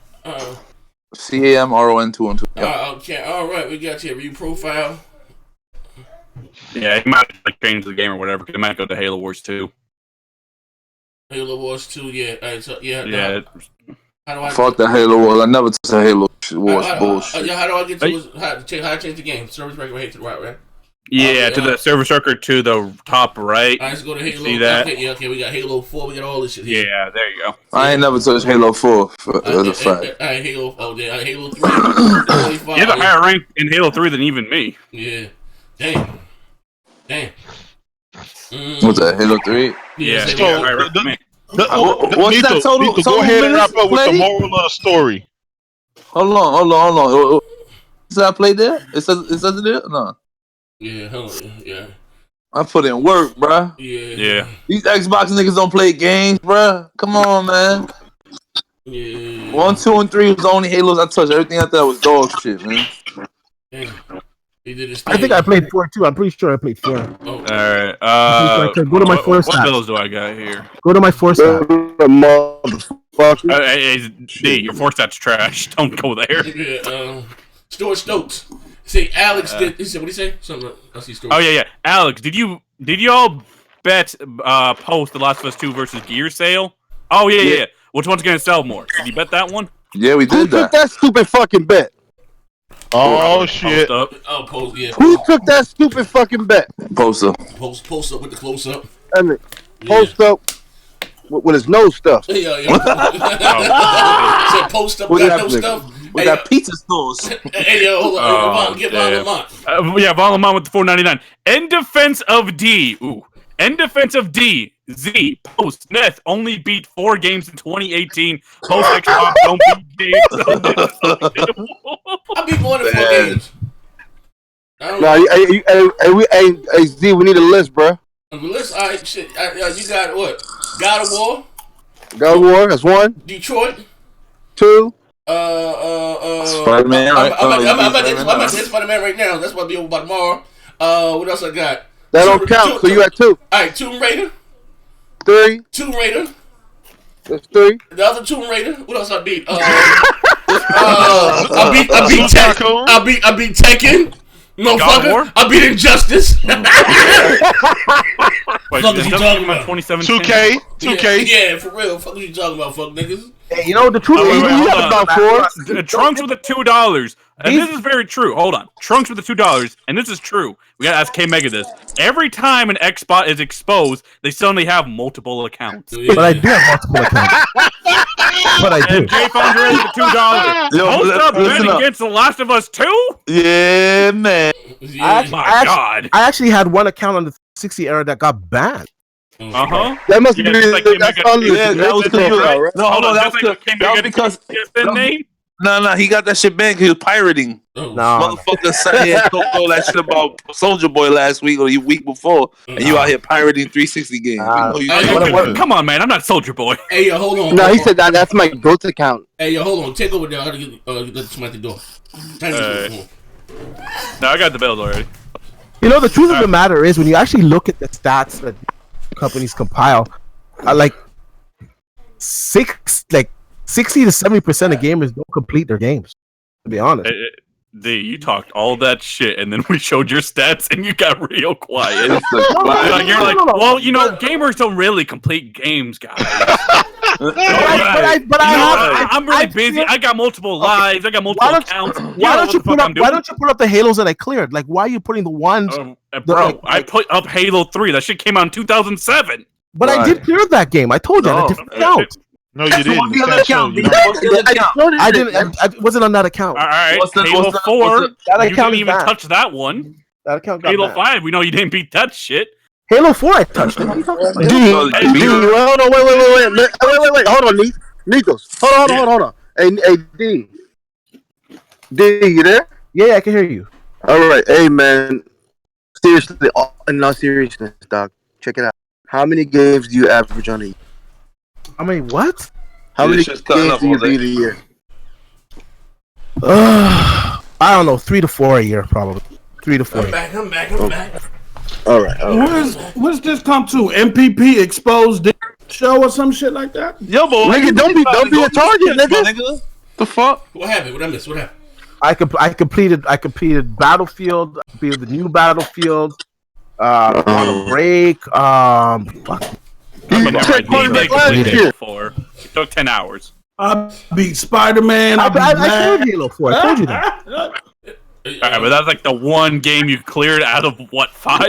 Speaker 7: CAMRON 212.
Speaker 1: Okay, all right, we got your view profile.
Speaker 4: Yeah, he might like change the game or whatever. Because it might go to Halo Wars 2.
Speaker 1: Halo Wars 2, yeah. All right, so,
Speaker 4: yeah.
Speaker 1: How do I
Speaker 7: fuck the Halo Wars. I never touched a Halo Wars bullshit.
Speaker 1: How do I get to how to change the game? Service record right to the right?
Speaker 4: Yeah, to the service record to the top right.
Speaker 1: Let's go to Halo.
Speaker 4: See that?
Speaker 1: Okay, we got Halo 4. We got all this shit here.
Speaker 4: Yeah, there you go.
Speaker 7: I ain't never touched Halo 4 as a fact.
Speaker 1: Halo. Oh, yeah, Halo 3.
Speaker 4: You have a higher rank in Halo 3 than even me.
Speaker 1: Yeah. Damn.
Speaker 7: What's that? Halo 3?
Speaker 1: Yeah.
Speaker 7: What's that total?
Speaker 2: Go ahead and wrap up with the moral of the story.
Speaker 7: Hold on. Is that play there? It says it there? No.
Speaker 1: Yeah, yeah.
Speaker 7: I put in work, bruh.
Speaker 1: Yeah.
Speaker 7: These Xbox niggas don't play games, bruh. Come on, man.
Speaker 1: Yeah.
Speaker 7: 1, 2, and 3 was the only Halos I touched. Everything after that was dog shit, man.
Speaker 1: Damn. He did his
Speaker 3: I think I played 4 too. I'm pretty sure I played 4.
Speaker 1: Oh.
Speaker 4: All right.
Speaker 3: Go to my 4 stats.
Speaker 4: What bills do I got here?
Speaker 3: Go to my 4 stats.
Speaker 4: Hey, D, your 4 stats trash. Don't go there.
Speaker 1: Yeah, Stuart Stokes. See, Alex did. He said, "What did he say?" Something. I see story.
Speaker 4: Oh yeah. Alex, did y'all bet post The Last of Us 2 versus Gear sale? Oh yeah. Which one's gonna sell more? Did you bet that one?
Speaker 6: Yeah, we
Speaker 9: Who
Speaker 6: did
Speaker 9: took
Speaker 6: that.
Speaker 9: that stupid fucking bet?
Speaker 2: Oh shit!
Speaker 4: Post up.
Speaker 1: Oh, post. Yeah.
Speaker 9: Who took that stupid fucking bet?
Speaker 6: Poster.
Speaker 1: Post up with the close up.
Speaker 9: I mean, post up with his nose stuff.
Speaker 1: Yeah. Said post up,
Speaker 6: What
Speaker 1: got no
Speaker 6: happened?
Speaker 1: stuff.
Speaker 6: We got pizza stores.
Speaker 1: Hey, yo, hold on. Get Von Lamont.
Speaker 4: Von Lamont with the $4.99. In defense of D. Ooh. In defense of D. Z. Post. Neth only beat 4 games in 2018. Post Xbox don't beat games.
Speaker 1: I beat more than 4 games.
Speaker 9: Nah, hey, Z, we need a list, bro.
Speaker 1: List, all right, shit. You got what? God of War.
Speaker 9: God of War, that's 1.
Speaker 1: Detroit.
Speaker 9: 2.
Speaker 6: Spider-Man.
Speaker 1: I'm about to hit Spider-Man right now. That's about to be over by tomorrow. What else I got?
Speaker 9: That don't count, so you at 2.
Speaker 1: All right, Tomb Raider.
Speaker 9: 3.
Speaker 1: Tomb Raider.
Speaker 9: That's 3.
Speaker 1: The other Tomb Raider. What else I beat? I beat Tekken. Motherfucker. I beat Injustice.
Speaker 4: Wait,
Speaker 1: Fuck is you talking about?
Speaker 4: 2017?
Speaker 2: 2K.
Speaker 1: Yeah, for real. Fuck is you talking about, fuck niggas?
Speaker 3: Hey, you know the truth is,
Speaker 4: wait,
Speaker 3: we
Speaker 4: hold
Speaker 3: have
Speaker 4: on.
Speaker 3: about 4.
Speaker 4: Trunks with the $2. And this is very true. Hold on. Trunks with the $2, and this is true. We gotta ask K Mega this. Every time an Xbox is exposed, they suddenly have multiple accounts.
Speaker 3: But I do have multiple accounts. But I do.
Speaker 4: And Jay found her with the $2. Post up betting against The Last of Us 2?
Speaker 6: Yeah, man.
Speaker 4: God.
Speaker 3: I actually had one account on the 60 era that got banned.
Speaker 4: Uh-huh.
Speaker 3: That must
Speaker 4: Yeah,
Speaker 3: be
Speaker 4: just like
Speaker 3: that's
Speaker 4: K-Mega-
Speaker 3: on the
Speaker 6: Yeah, that was because
Speaker 3: right?
Speaker 6: no, hold on, that
Speaker 4: Just
Speaker 6: was
Speaker 4: like K-Mega
Speaker 6: because
Speaker 4: PSN name?
Speaker 6: no, he got that shit banned because he was pirating.
Speaker 1: Oh.
Speaker 3: No.
Speaker 6: Motherfucker sat here and talked all that shit about Soldier Boy last week or the week before, and you out here pirating 360 games. We know you
Speaker 4: Come on, man. I'm not Soldier Boy.
Speaker 1: Hey, yo, hold on.
Speaker 9: No, he said that's my GOAT account.
Speaker 1: Hey, yo, hold on. Take over there. I gotta get somebody at the door.
Speaker 4: No, I got the bells already.
Speaker 3: You know, the truth of the matter is, when you actually look at the stats that companies compile, like 60 to 70% of gamers don't complete their games. To be honest,
Speaker 4: D, you talked all that shit, and then we showed your stats, and you got real quiet. You're like, well, you know, gamers don't really complete games, guys. I'm really busy. I got multiple lives. I got multiple accounts.
Speaker 3: Why don't you put up the Halos that I cleared? Like, why are you putting the ones?
Speaker 4: Bro, I put up Halo 3. That shit came out in 2007.
Speaker 3: But I did clear that game. I told you, on a different account.
Speaker 2: No, you didn't.
Speaker 6: What's the other account?
Speaker 3: I didn't. I wasn't on that account.
Speaker 4: All right, Halo 4.
Speaker 3: That
Speaker 4: You
Speaker 3: account
Speaker 4: didn't even touch that one.
Speaker 3: That account got
Speaker 4: Halo
Speaker 3: banned.
Speaker 4: 5. We know you didn't beat that shit.
Speaker 3: Halo 4, I touched it. What are you talking about?
Speaker 9: Hold on, wait. Hold on, Nikos. Hold on. Hey, D. D, you there?
Speaker 3: Yeah, I can hear you.
Speaker 9: All right, hey man. Seriously, in all seriousness, dog. Check it out. How many games do you average on a year?
Speaker 3: I mean, what?
Speaker 9: How many games do you beat a year?
Speaker 3: I don't know, 3 to 4 a year, probably. 3 to 4.
Speaker 1: I'm back.
Speaker 9: All right.
Speaker 8: Where's this come to? MPP exposed show or some shit like that?
Speaker 6: Yo, boy,
Speaker 9: nigga, don't be a target, nigga.
Speaker 6: The fuck?
Speaker 1: What happened? What I missed? What happened?
Speaker 3: I completed Battlefield. I completed the new Battlefield. On a break. Fuck.
Speaker 4: It took 10 hours.
Speaker 8: I beat Spider-Man.
Speaker 3: I cleared Halo 4. I told you that.
Speaker 4: Alright, but that's like the one game you cleared out of what, 5?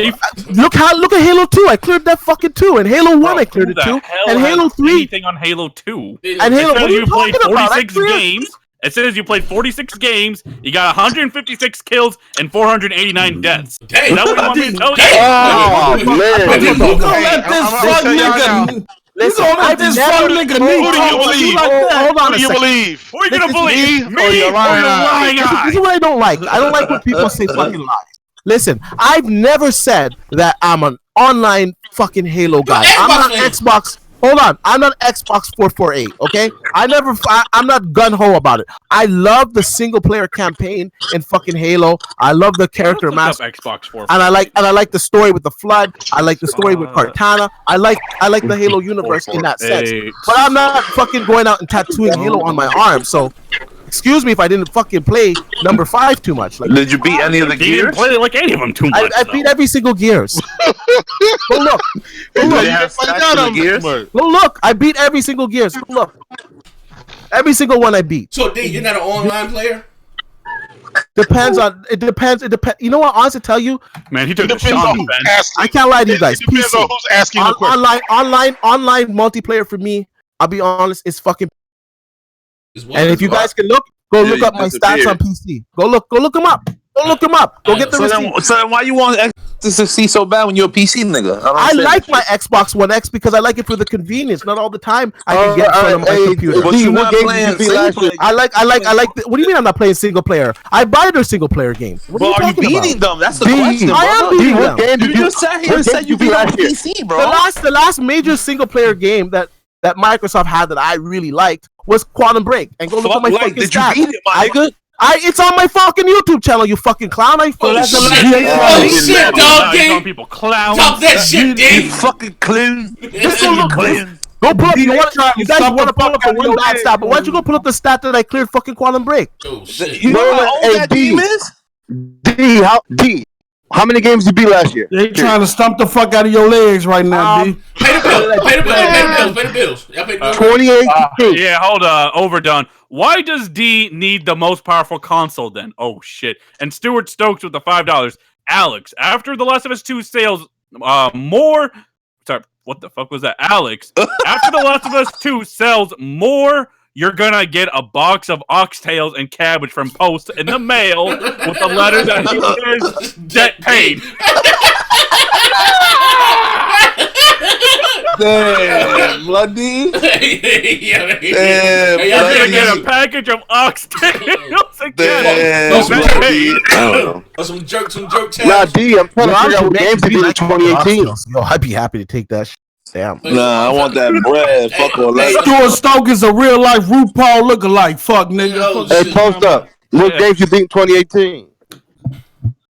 Speaker 3: Look at Halo 2. I cleared that fucking 2. And Halo 1 I cleared it 2. And Halo 3.
Speaker 4: Anything on Halo 2?
Speaker 3: And Halo, what are you
Speaker 4: played
Speaker 3: talking about?
Speaker 4: 46 games. It says you played 46 games, you got 156 kills, and 489 deaths.
Speaker 1: Damn.
Speaker 4: Is that what you want me to tell you?
Speaker 9: Oh, man.
Speaker 8: You gonna let this fuck nigga...
Speaker 3: Listen,
Speaker 8: I've never...
Speaker 2: Who do you believe?
Speaker 3: Hold on
Speaker 2: Who
Speaker 3: a
Speaker 2: do you
Speaker 3: second.
Speaker 2: believe?
Speaker 4: Who are you gonna believe?
Speaker 2: Me or your lying eye?
Speaker 3: This is what I don't like. I don't like when people say fucking lies. Listen, I've never said that I'm an online fucking Halo guy. I'm not Xbox. Hold on, I'm not Xbox 448. Okay, I'm not gun ho about it. I love the single player campaign in fucking Halo. I love the character master,
Speaker 4: Xbox 4,
Speaker 3: and I like the story with the Flood. I like the story with Cortana. I like the Halo universe in that sense. But I'm not fucking going out and tattooing Halo on my arm. So excuse me if I didn't fucking play number 5 too much. Like,
Speaker 7: Did you beat any of the
Speaker 4: He didn't
Speaker 7: gears?
Speaker 4: play like any of them too much.
Speaker 3: I beat every single Gears. Go look. Go
Speaker 7: Did
Speaker 3: look.
Speaker 7: they have stats in the gears?
Speaker 3: Go look. I beat every single Gears. Go look. Every single one I beat.
Speaker 1: So, D, you're not an online player?
Speaker 3: Depends. It depends. You know what? Honestly, tell you,
Speaker 4: Man, he took the
Speaker 2: Depends
Speaker 4: shot,
Speaker 2: on
Speaker 4: Ben.
Speaker 2: who's asking.
Speaker 3: I can't lie to you guys.
Speaker 2: It depends on
Speaker 3: PC.
Speaker 2: who's asking the question.
Speaker 3: Online multiplayer for me. I'll be honest. It's fucking.
Speaker 1: It's
Speaker 3: And if you guys can look
Speaker 7: Yeah,
Speaker 3: up my
Speaker 7: you
Speaker 3: stats on PC. Go look them up. Go look them up. Go get the receipt.
Speaker 7: So then why you want X to succeed so bad when you're a PC nigga?
Speaker 3: I like my Xbox One X because I like it for the convenience. Not all the time I can get in front of my computer.
Speaker 7: But
Speaker 9: D,
Speaker 7: you're
Speaker 9: what
Speaker 7: not
Speaker 9: game
Speaker 7: playing
Speaker 9: did you beat last year?
Speaker 3: I like. What do you mean I'm not playing single player? I buy their single player games. What
Speaker 7: Well, are you
Speaker 3: talking
Speaker 7: beating
Speaker 3: about?
Speaker 7: them? That's the
Speaker 9: D,
Speaker 7: question,
Speaker 3: I am
Speaker 7: brother.
Speaker 3: beating
Speaker 9: D,
Speaker 3: them.
Speaker 9: what game
Speaker 7: You
Speaker 9: did you
Speaker 7: just sat here and
Speaker 9: what
Speaker 7: said
Speaker 9: game
Speaker 7: you
Speaker 9: did
Speaker 7: beat on
Speaker 9: last year?
Speaker 7: PC, bro.
Speaker 3: The last major single player game that Microsoft had that I really liked was Quantum Break. And go look at my fucking
Speaker 7: did you
Speaker 3: stats.
Speaker 7: beat it, my nigga?
Speaker 3: It's on my fucking YouTube channel, you fucking clown.
Speaker 1: Oh, shit, dog,
Speaker 4: He's calling
Speaker 1: D.
Speaker 4: people clowns.
Speaker 1: Talk that shit,
Speaker 7: You
Speaker 1: D.
Speaker 7: fucking clown.
Speaker 3: Just go look. Go pull up. You guys want to pull up the one bad stat, but why don't you go pull up the stat that I cleared fucking Quantum Break?
Speaker 1: Oh, shit.
Speaker 7: You know
Speaker 9: Wait,
Speaker 7: how old
Speaker 9: hey,
Speaker 7: that
Speaker 9: D.
Speaker 7: game is?
Speaker 9: D, how many games you beat last year?
Speaker 8: They trying to stomp the fuck out of your legs right now, D.
Speaker 1: Pay the bills. Pay the bills. Y'all pay the bills.
Speaker 9: 2018.
Speaker 4: Yeah, hold on. Overdone. Why does D need the most powerful console then? Oh, shit. And Stuart Stokes with the $5. Alex, after The Last of Us 2 sales more... Sorry, what the fuck was that? Alex, after The Last of Us 2 sells more... You're gonna get a box of oxtails and cabbage from Post in the mail with the letter that he says debt paid.
Speaker 7: Damn, bloody.
Speaker 1: Damn,
Speaker 7: Damn,
Speaker 4: You're gonna
Speaker 7: bloody.
Speaker 4: get a package of oxtails and
Speaker 7: Damn,
Speaker 4: cabbage. Debt paid.
Speaker 7: bloody.
Speaker 1: Or some jerk towels.
Speaker 9: Nah, D, I'm trying to figure out what games you beat in 2018.
Speaker 3: Yo, I'd be happy to take that shit. Damn.
Speaker 7: Nah, I want that bread. Fuck all that.
Speaker 8: Stuart Stokes is a real life RuPaul lookalike. Fuck, nigga.
Speaker 1: Oh,
Speaker 9: Hey,
Speaker 1: shit.
Speaker 9: post up. What games you beat in 2018?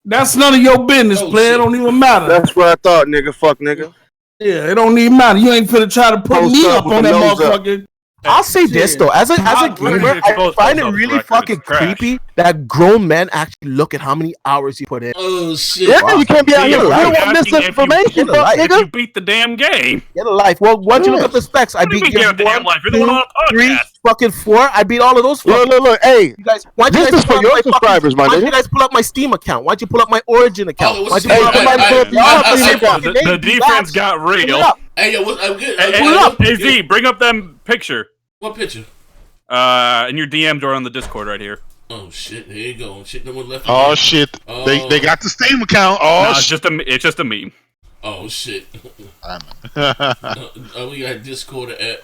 Speaker 8: That's none of your business,
Speaker 1: Oh,
Speaker 8: player. It
Speaker 1: shit.
Speaker 8: don't even matter.
Speaker 9: That's what I thought, nigga. Fuck, nigga.
Speaker 8: Yeah, it don't even matter. You ain't finna try to put
Speaker 9: Post
Speaker 8: me
Speaker 9: up
Speaker 8: up
Speaker 9: with
Speaker 8: on
Speaker 9: the
Speaker 8: that
Speaker 9: nose up.
Speaker 8: motherfucker.
Speaker 3: I'll say this though, as a gamer, I find it really fucking creepy that grown men actually look at how many hours you put in.
Speaker 1: Oh, shit.
Speaker 9: Yeah, you can't be out
Speaker 3: Yeah,
Speaker 9: here. You
Speaker 3: right.
Speaker 9: don't want
Speaker 4: Asking
Speaker 9: misinformation,
Speaker 3: if you-
Speaker 9: fuck,
Speaker 4: If
Speaker 9: nigga.
Speaker 4: you beat the damn game.
Speaker 3: Get a life. Well, once you look at the specs, I
Speaker 4: What do you
Speaker 3: beat
Speaker 4: mean
Speaker 3: Gears
Speaker 4: get a damn
Speaker 3: 1,
Speaker 4: life? You're the one
Speaker 3: 2,
Speaker 4: on the
Speaker 3: 3,
Speaker 4: podcast.
Speaker 3: fucking 4. I beat all of those.
Speaker 9: Look. Hey,
Speaker 3: Why don't you
Speaker 9: this
Speaker 3: guys
Speaker 9: is
Speaker 3: pull
Speaker 9: for
Speaker 3: up
Speaker 9: your
Speaker 3: my fucking-
Speaker 9: subscribers, my
Speaker 3: Why don't you
Speaker 9: nigga.
Speaker 3: guys pull up my Steam account? Why'd you pull up my Origin account?
Speaker 1: Oh,
Speaker 3: Why'd you
Speaker 1: hey,
Speaker 3: pull up
Speaker 9: somebody
Speaker 3: my
Speaker 9: pull up your
Speaker 3: Y'all have the
Speaker 9: Steam
Speaker 3: same
Speaker 9: account.
Speaker 3: fucking
Speaker 4: The
Speaker 3: name, you
Speaker 4: defense
Speaker 3: lax.
Speaker 4: got
Speaker 3: Pull it
Speaker 4: real.
Speaker 3: up.
Speaker 1: Hey, yo, I'm good.
Speaker 4: Hey,
Speaker 3: up.
Speaker 4: hey, Z, bring up them picture.
Speaker 1: What picture?
Speaker 4: And your DMs are on the Discord right here.
Speaker 1: Oh, shit. Here you go. Shit, no one left.
Speaker 2: Oh shit!
Speaker 1: Oh.
Speaker 2: They got the Steam account. Oh
Speaker 4: Nah, it's
Speaker 2: shit!
Speaker 4: just a meme.
Speaker 1: Oh, shit.
Speaker 2: Oh,
Speaker 1: We got Discord at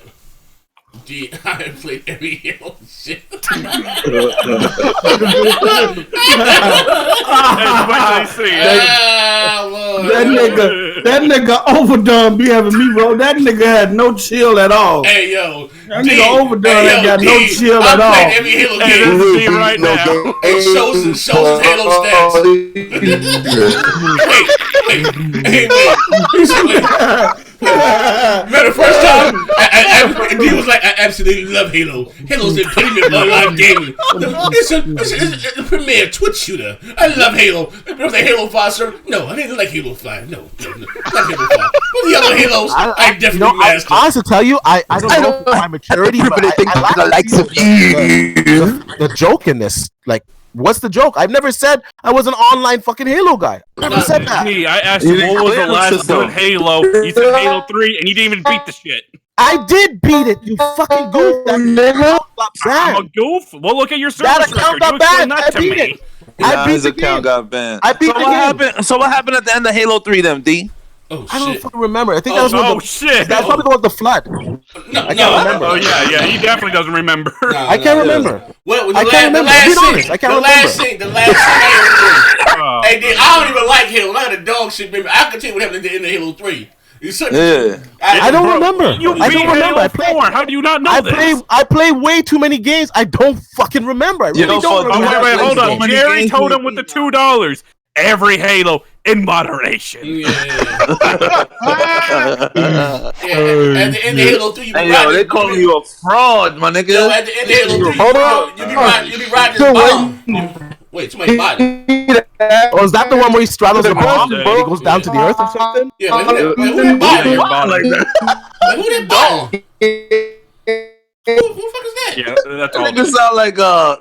Speaker 1: D. I played every hero shit.
Speaker 8: That nigga overdone be having me roll. That nigga had no chill at all.
Speaker 1: Hey, yo.
Speaker 8: That nigga overdone ain't got no chill at all.
Speaker 1: I played every Halo
Speaker 4: Hey,
Speaker 1: game.
Speaker 4: this is D right now.
Speaker 1: It shows his Halo stats. Remember the first time, D was like, I absolutely love Halo. Halo's the epitome of online gaming. It's a premier Twitch shooter. I love Halo. Remember the Halo 5 server? No, I didn't like Halo 5. No, not Halo 5. But the other Halos, I definitely mastered.
Speaker 3: I honestly tell you, I don't know my maturity, but I like the joke in this. Like, what's the joke? I've never said I was an online fucking Halo guy. I never said that.
Speaker 4: Me, I asked you what was the last good Halo. You said Halo 3, and you didn't even beat the shit.
Speaker 3: I did beat it, you fucking goof. That account got
Speaker 4: I'm a
Speaker 3: banned.
Speaker 4: goof. Well, look at your
Speaker 3: That
Speaker 4: service
Speaker 3: account
Speaker 4: record. You
Speaker 3: got
Speaker 4: explain
Speaker 3: banned.
Speaker 4: that
Speaker 3: I
Speaker 4: to
Speaker 3: beat
Speaker 4: me.
Speaker 3: it. I beat
Speaker 7: His
Speaker 3: the
Speaker 7: account
Speaker 3: game.
Speaker 7: got banned.
Speaker 3: I beat
Speaker 7: So
Speaker 3: the
Speaker 7: what
Speaker 3: game.
Speaker 7: happened? So what happened at the end of Halo 3 then, D?
Speaker 1: Oh,
Speaker 3: I don't
Speaker 1: shit.
Speaker 3: fucking remember. I think that was when
Speaker 4: Oh,
Speaker 3: the,
Speaker 4: shit.
Speaker 3: that's probably the one with the flood. I can't remember.
Speaker 4: Oh, yeah, he definitely doesn't remember.
Speaker 3: I can't remember.
Speaker 1: Well,
Speaker 3: I can't remember. Be honest, I can't remember.
Speaker 1: The last scene. Hey, dude, I don't even like Halo. I got a dog shit, baby. I can tell you what happened at the end of Halo 3.
Speaker 7: Yeah.
Speaker 3: I don't remember.
Speaker 4: You
Speaker 3: I
Speaker 4: beat
Speaker 3: don't remember.
Speaker 4: Halo 4. How do you not know this?
Speaker 3: I play way too many games. I don't fucking remember. I really
Speaker 7: don't
Speaker 3: don't
Speaker 7: fuck-
Speaker 3: remember.
Speaker 4: Oh, wait, hold
Speaker 7: So
Speaker 4: on.
Speaker 7: many
Speaker 4: Jerry
Speaker 7: games
Speaker 4: told
Speaker 7: you-
Speaker 4: him with the $2. Every Halo
Speaker 8: in moderation.
Speaker 1: Yeah. At the end of Halo 3, you be riding.
Speaker 7: They calling you a fraud, my nigga.
Speaker 1: Yo, at the end of Halo 3,
Speaker 9: Hold on.
Speaker 1: you be riding this bomb. Wait, somebody bought it.
Speaker 3: Oh, is that the one where he straddles the bomb
Speaker 4: Yeah.
Speaker 3: and he goes down to the earth or something?
Speaker 1: Yeah, like, who that bought it?
Speaker 4: Like that.
Speaker 1: Like, who that bought it? Who the fuck is that?
Speaker 4: Yeah, that's all.
Speaker 7: Nigga sound like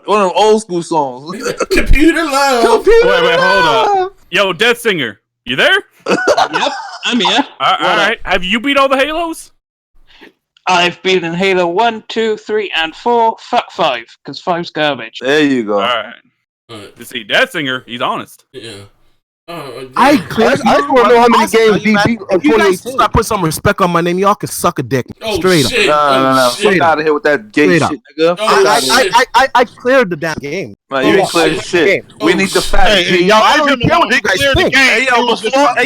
Speaker 7: one of them old school songs.
Speaker 1: Computer love.
Speaker 4: Wait, hold up. Yo, Death Singer, you there?
Speaker 5: Yep, I'm here.
Speaker 4: All right. Have you beat all the Halos?
Speaker 5: I've been in Halo 1, 2, 3, and 4. Fuck 5, because 5's garbage.
Speaker 7: There you go.
Speaker 4: All right. You see, Death Singer, he's honest.
Speaker 1: Yeah.
Speaker 3: I
Speaker 9: just want to know how many games he beat in
Speaker 3: You guys
Speaker 9: 2018.
Speaker 3: stop put some respect on my name. Y'all can suck a dick. Straight up.
Speaker 1: Shit.
Speaker 7: No.
Speaker 1: Shit.
Speaker 7: Fuck out of here with that gay
Speaker 3: Straight
Speaker 7: shit, nigga.
Speaker 1: Oh,
Speaker 7: Fuck outta here.
Speaker 3: I cleared the damn game.
Speaker 7: Man, you ain't clear shit. We need the facts.
Speaker 2: Hey, y'all, I don't care what you guys think.
Speaker 7: Hey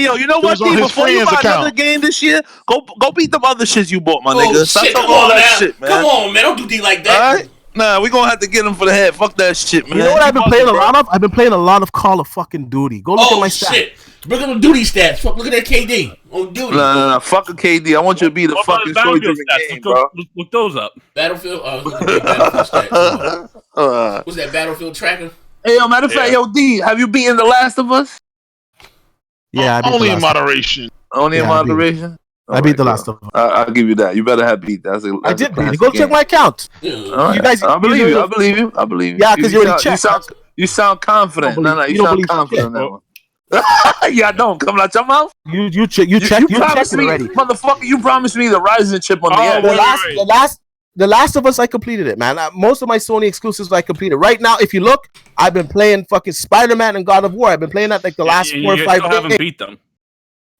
Speaker 7: yo, you know what, Steve? Before you buy another game this year, go beat them other shits you bought, my nigga. Stop
Speaker 1: Shit.
Speaker 7: talking
Speaker 1: Come
Speaker 7: all
Speaker 1: on,
Speaker 7: that
Speaker 1: now.
Speaker 7: shit, man.
Speaker 1: Come on, man. Don't do D like that.
Speaker 7: All right? Nah, we gonna have to get him for the head. Fuck that shit, man.
Speaker 3: You know what I've been playing a lot of? I've been playing a lot of Call of fucking Duty. Go look at my stats.
Speaker 1: Shit. Look at the duty stats. Fuck, look at that KD on duty.
Speaker 7: No. Fuck a KD. I want you to be the
Speaker 4: What about
Speaker 7: fucking
Speaker 4: his Battlefield
Speaker 7: story-driven
Speaker 4: stats?
Speaker 7: game, bro.
Speaker 4: Look those up.
Speaker 1: Battlefield. Look at Battlefield stats. What's that Battlefield tracker?
Speaker 7: Hey, yo, matter of fact, yo, D, have you beaten The Last of Us?
Speaker 3: Yeah, I beat
Speaker 2: Only
Speaker 3: the
Speaker 2: in
Speaker 3: last
Speaker 2: moderation.
Speaker 7: Only in
Speaker 3: Yeah, I beat it.
Speaker 7: moderation?
Speaker 3: I beat The Last of Us.
Speaker 7: I'll give you that. You better have beat that.
Speaker 3: I did beat it. Go check my account.
Speaker 1: Yeah.
Speaker 7: Right.
Speaker 3: You guys-
Speaker 7: I believe
Speaker 3: you-
Speaker 7: you. I believe you. I believe you.
Speaker 3: Yeah, 'cause you already checked.
Speaker 7: You sound confident.
Speaker 3: You don't believe-
Speaker 7: You
Speaker 3: you don't
Speaker 7: sound
Speaker 3: believe
Speaker 7: confident on
Speaker 3: shit.
Speaker 7: that one. Yeah, I don't. Coming out your mouth?
Speaker 3: You checked
Speaker 7: promised
Speaker 3: it
Speaker 7: me,
Speaker 3: already.
Speaker 7: motherfucker. You promised me the Rising chip on the
Speaker 4: Oh,
Speaker 7: end.
Speaker 4: wait.
Speaker 3: The Last of Us, I completed it, man. Most of my Sony exclusives, I completed. Right now, if you look, I've been playing fucking Spider-Man and God of War. I've been playing that like the last 4 or 5
Speaker 4: still haven't
Speaker 3: days
Speaker 4: beat them.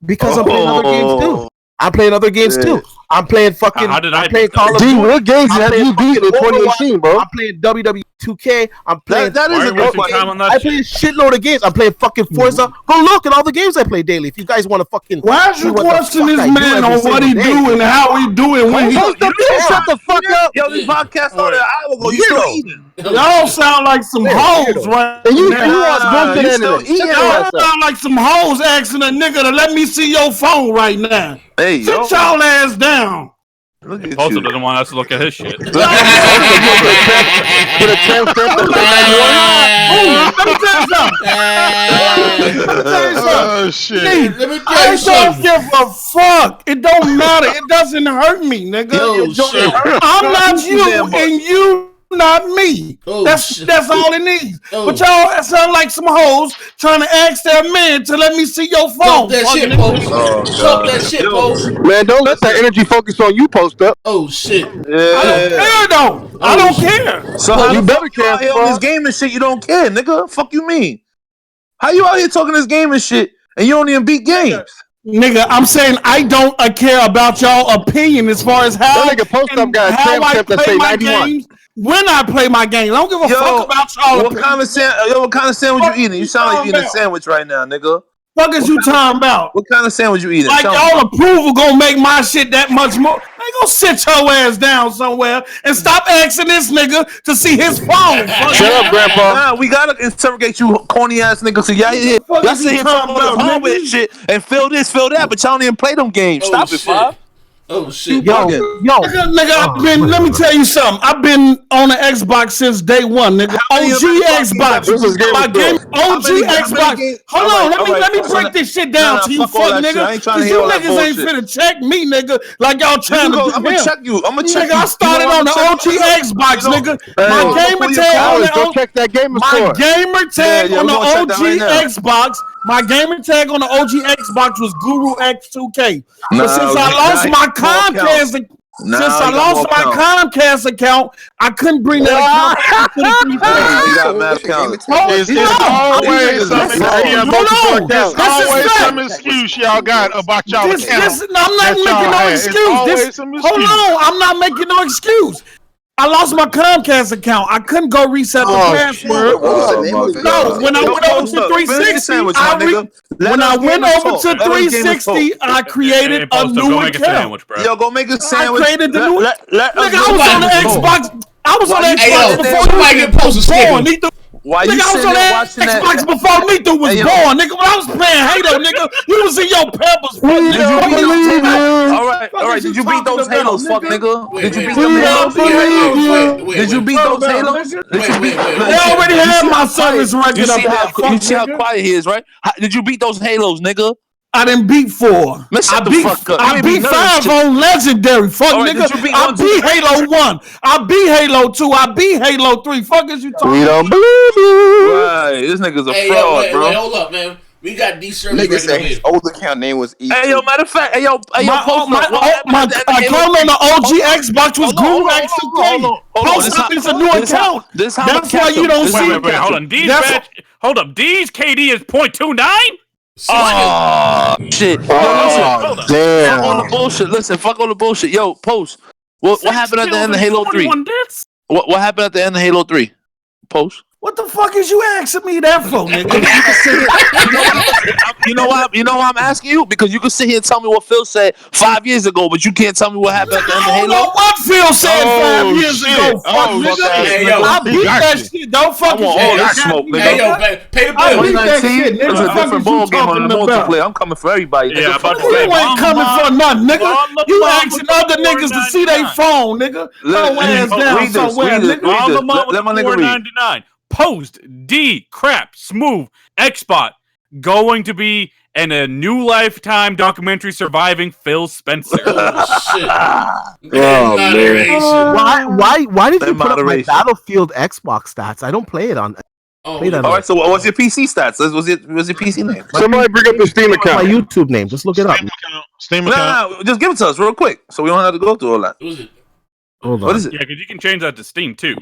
Speaker 3: because I'm playing other games too. I'm playing other games
Speaker 7: Yeah.
Speaker 3: too. I'm playing fucking.
Speaker 4: How did I
Speaker 3: I'm playing
Speaker 4: beat them?
Speaker 3: Call of
Speaker 9: D,
Speaker 3: Duty.
Speaker 9: what games
Speaker 3: I'm
Speaker 9: have
Speaker 3: playing
Speaker 9: you beat in
Speaker 3: fucking
Speaker 9: 2018, bro?
Speaker 3: I'm playing WWE2K. I'm playing.
Speaker 7: That is
Speaker 4: Why are
Speaker 7: a
Speaker 4: you
Speaker 7: good
Speaker 4: wasting time
Speaker 7: one.
Speaker 4: on that
Speaker 3: I
Speaker 4: shit?
Speaker 3: play a shitload of games. I'm playing fucking Forza. Go look at all the games I play daily. If you guys want to fucking.
Speaker 8: Why is
Speaker 3: see
Speaker 8: you
Speaker 3: what the
Speaker 8: question
Speaker 3: fuck
Speaker 8: this
Speaker 3: I do
Speaker 8: man
Speaker 3: every
Speaker 8: on what he
Speaker 3: single day.
Speaker 8: do and how he do it when he?
Speaker 9: Shut the fuck up.
Speaker 7: Yo, this podcast started an hour ago. You still eating?
Speaker 8: Y'all sound like some hoes right
Speaker 9: And you
Speaker 8: now.
Speaker 9: want both of
Speaker 7: you
Speaker 9: them
Speaker 7: still
Speaker 9: in it.
Speaker 8: Y'all sound like some hoes asking a nigga to let me see your phone right now.
Speaker 7: Hey, yo.
Speaker 8: Sit y'all ass down.
Speaker 7: Look at
Speaker 4: Also
Speaker 7: you.
Speaker 4: doesn't want us to look at his shit.
Speaker 9: Put a timestamp on the 91.
Speaker 8: Let me tell you something.
Speaker 2: Oh shit.
Speaker 1: Let me tell
Speaker 8: I
Speaker 1: you
Speaker 8: don't
Speaker 1: something.
Speaker 8: give a fuck. It don't matter. It doesn't hurt me, nigga.
Speaker 1: Oh, shit.
Speaker 8: I'm not you and you not me.
Speaker 1: Oh,
Speaker 8: That's
Speaker 1: shit.
Speaker 8: all it needs.
Speaker 1: Oh.
Speaker 8: But y'all sound like some hoes trying to ask their man to let me see your
Speaker 1: Talk
Speaker 8: phone.
Speaker 1: that
Speaker 8: Fuck
Speaker 1: shit,
Speaker 8: nigga.
Speaker 1: folks. Talk that shit, folks.
Speaker 9: Man, don't let that energy focus on you, post up.
Speaker 1: Oh, shit.
Speaker 8: I don't care though. I don't care.
Speaker 7: So how
Speaker 9: You
Speaker 7: the
Speaker 9: better
Speaker 7: fuck you
Speaker 9: care,
Speaker 7: out here on
Speaker 9: bro.
Speaker 7: this game and shit? You don't care, nigga. Fuck you mean? How you out here talking this game and shit and you don't even beat games?
Speaker 8: Nigga, I'm saying I don't care about y'all opinion as far as how,
Speaker 9: That nigga post up got a
Speaker 8: how I
Speaker 9: timestamp that
Speaker 8: play
Speaker 9: say
Speaker 8: my
Speaker 9: 91.
Speaker 8: games when I play my games. I don't give a fuck about y'all
Speaker 7: what kind of sandwich you eating? You sound like you eating a sandwich right now, nigga.
Speaker 8: Fuck is you talking about?
Speaker 7: What kind of sandwich you eating?
Speaker 8: Like
Speaker 7: Tell me.
Speaker 8: y'all approval gonna make my shit that much more. They gonna sit your ass down somewhere and stop asking this nigga to see his phone. Fuck
Speaker 9: Shut
Speaker 8: you.
Speaker 9: up, Grandpa.
Speaker 7: Nah, we gotta interrogate you, corny ass nigga. So y'all here,
Speaker 8: Fuck
Speaker 7: y'all
Speaker 8: is
Speaker 7: sit
Speaker 8: you
Speaker 7: here
Speaker 8: talking
Speaker 7: talking all this
Speaker 8: about,
Speaker 7: hardware
Speaker 8: nigga?
Speaker 7: shit and feel this, feel that, but y'all don't even play them games.
Speaker 1: Oh,
Speaker 7: Stop
Speaker 1: shit.
Speaker 7: it, Bob.
Speaker 1: Oh, shit.
Speaker 3: Yo,
Speaker 8: Nigga, I've been. Let me tell you something. I've been on the Xbox since day one, nigga.
Speaker 7: How many
Speaker 8: OG
Speaker 7: Xbox
Speaker 8: Xbox.
Speaker 9: This is Game
Speaker 8: My
Speaker 9: of
Speaker 8: game.
Speaker 9: Thrones.
Speaker 8: OG Xbox. Hold on. Let me break this shit down to you,
Speaker 7: fuck all
Speaker 8: fuck
Speaker 7: that shit. I ain't
Speaker 8: nigga.
Speaker 7: trying to
Speaker 8: Cause
Speaker 7: hear
Speaker 8: you
Speaker 7: all that
Speaker 8: niggas ain't
Speaker 7: bullshit.
Speaker 8: finna check me, nigga. Like y'all trying to do.
Speaker 7: I'm gonna check you. I'm gonna check
Speaker 8: Nigga,
Speaker 7: you.
Speaker 8: I started on the OG Xbox, nigga. My gamer tag on
Speaker 9: Alex, go
Speaker 8: the
Speaker 9: check that gamer
Speaker 8: my
Speaker 9: score.
Speaker 8: gamer tag
Speaker 7: Yeah,
Speaker 8: on the
Speaker 7: we gonna check that
Speaker 8: OG
Speaker 7: right now.
Speaker 8: Xbox. My gamer tag on the OG Xbox was Guru X2K.
Speaker 7: Nah,
Speaker 8: But since I lost my Comcast.
Speaker 7: Nah,
Speaker 8: Since I
Speaker 7: you got
Speaker 8: lost
Speaker 7: more
Speaker 8: my Comcast account, I couldn't bring that account to the
Speaker 7: You got mad accounts.
Speaker 2: It's always some
Speaker 8: Listen,
Speaker 2: excuse.
Speaker 8: hold on.
Speaker 2: There's
Speaker 8: This is
Speaker 2: always
Speaker 8: fact.
Speaker 2: some excuse y'all got about y'all
Speaker 8: This,
Speaker 2: account.
Speaker 8: I'm not
Speaker 2: that
Speaker 8: making
Speaker 2: y'all
Speaker 8: no
Speaker 2: had. It's
Speaker 8: excuse.
Speaker 2: always some
Speaker 8: Hold
Speaker 2: excuse.
Speaker 8: on, I'm not making no excuse. I lost my Comcast account. I couldn't go reset the password. No, when I went over to 360, when I went over to 360, I created a new
Speaker 4: Make a
Speaker 8: account.
Speaker 4: sandwich, bro.
Speaker 7: Yo, go make a
Speaker 8: I
Speaker 7: sandwich.
Speaker 8: created the new. Nigga, I was on the Xbox. I was on the
Speaker 1: Hey,
Speaker 8: Xbox
Speaker 1: yo,
Speaker 8: before
Speaker 1: somebody get posted
Speaker 8: born.
Speaker 1: sticker.
Speaker 7: Why you
Speaker 8: Nigga, I was
Speaker 7: sitting
Speaker 8: on
Speaker 7: there
Speaker 8: that
Speaker 7: watching
Speaker 8: Xbox
Speaker 7: that?
Speaker 8: before Nito was born, nigga. When I was playing Halo, nigga, you was in your pampers.
Speaker 7: All right. Did you beat those Halos, fuck nigga? Did you beat them Halos? Did you beat those Halos?
Speaker 8: They already had my service record up there.
Speaker 7: You see how quiet he is, right? Did you beat those Halos, nigga?
Speaker 8: I didn't beat 4.
Speaker 7: I
Speaker 8: beat 5 on Legendary. Fuck, nigga. I beat Halo 1. I beat Halo 2. I beat Halo 3. Fuck is you talking about?
Speaker 7: Right. This nigga's a fraud, bro.
Speaker 1: Wait, hold up, man. We got these servers.
Speaker 6: Nigga said his old account name was E2.
Speaker 7: Hey, yo, matter of fact,
Speaker 8: my account on the OG Xbox was Guru X2K. Post up is a new account. That's why you don't see it.
Speaker 4: Hold on. D's badge. Hold up. D's KD is .29?
Speaker 7: Oh shit!
Speaker 9: Oh, damn!
Speaker 7: Fuck all the bullshit. Listen, fuck all the bullshit. Yo, Post. What happened at the end of Halo 3? What happened at the end of Halo 3? Post.
Speaker 8: What the fuck is you asking me that for, nigga?
Speaker 7: You know why I'm asking you? Because you can sit here and tell me what Phil said 5 years ago, but you can't tell me what happened at the end of Halo.
Speaker 8: I don't know what Phil said 5 years ago. Fuck, nigga. I beat that shit. Don't fucking
Speaker 7: all this smoke, nigga.
Speaker 1: Hey, yo, pay the bill.
Speaker 7: 2019 is a different ball game on the multiplayer. I'm coming for everybody.
Speaker 4: Yeah,
Speaker 8: you ain't coming for nothing, nigga. You asking other niggas to see their phone, nigga. Go ass down somewhere, nigga.
Speaker 7: Let my nigga read.
Speaker 4: Post D crap smooth Xbot going to be in a new Lifetime documentary surviving Phil Spencer.
Speaker 1: Shit.
Speaker 9: Oh man!
Speaker 3: Why did you put up my Battlefield Xbox stats? I don't play it on.
Speaker 7: All right, so what's your PC stats? What's your PC name?
Speaker 9: Somebody bring up the Steam account.
Speaker 3: My YouTube name. Just look it up.
Speaker 2: Steam account.
Speaker 7: No, just give it to us real quick, so we don't have to go through all that.
Speaker 3: Hold on.
Speaker 7: What is it?
Speaker 4: Yeah, because you can change that to Steam too.